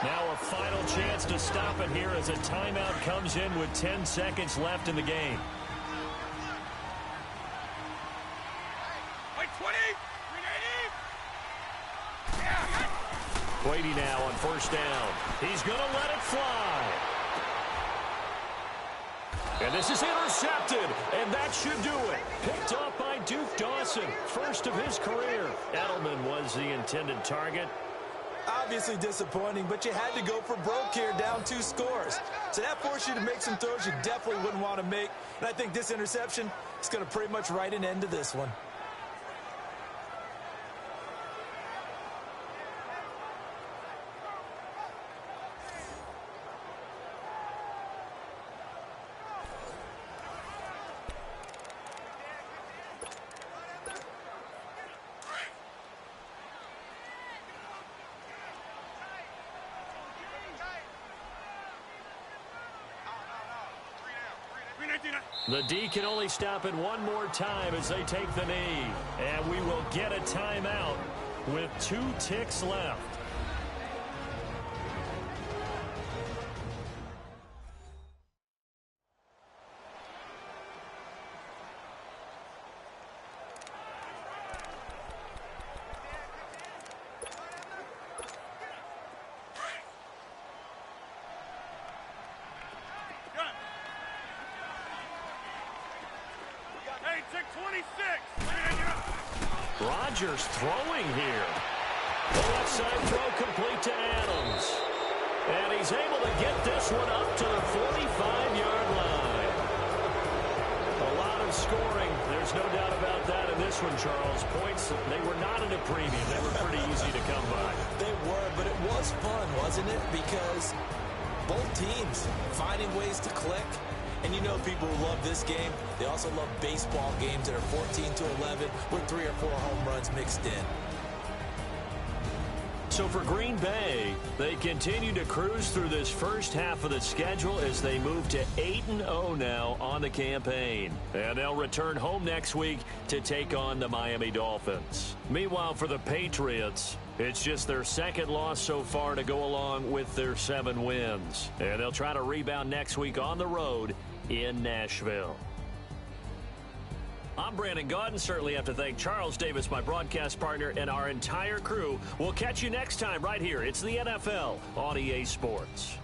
B: Now a final chance to stop it here as a timeout comes in with 10 seconds left in the game. Brady now on first down. He's going to let it fly. And this is intercepted, and that should do it. Picked up by Duke Dawson, first of his career. Edelman was the intended target.
C: Obviously disappointing, but you had to go for broke here, down 2 scores. So that forced you to make some throws you definitely wouldn't want to make. And I think this interception is going to pretty much write an end to this one.
B: The D can only stop it one more time as they take the knee. And we will get a timeout with 2 ticks left. Rodgers throwing here. The left side throw complete to Adams. And he's able to get this one up to the 45-yard line. A lot of scoring. There's no doubt about that in this one, Charles. Points, they were not at a premium. They were pretty easy to come by.
C: They were, but it was fun, wasn't it? Because both teams finding ways to click. And you know people who love this game, they also love baseball games that are 14-11 with 3 or 4 home runs mixed in.
B: So for Green Bay, they continue to cruise through this first half of the schedule as they move to 8-0 now on the campaign. And they'll return home next week to take on the Miami Dolphins. Meanwhile, for the Patriots, it's just their second loss so far to go along with their 7 wins. And they'll try to rebound next week on the road in Nashville. I'm Brandon Gaudin. Certainly have to thank Charles Davis, my broadcast partner, and our entire crew. We'll catch you next time right here. It's the NFL on EA Sports.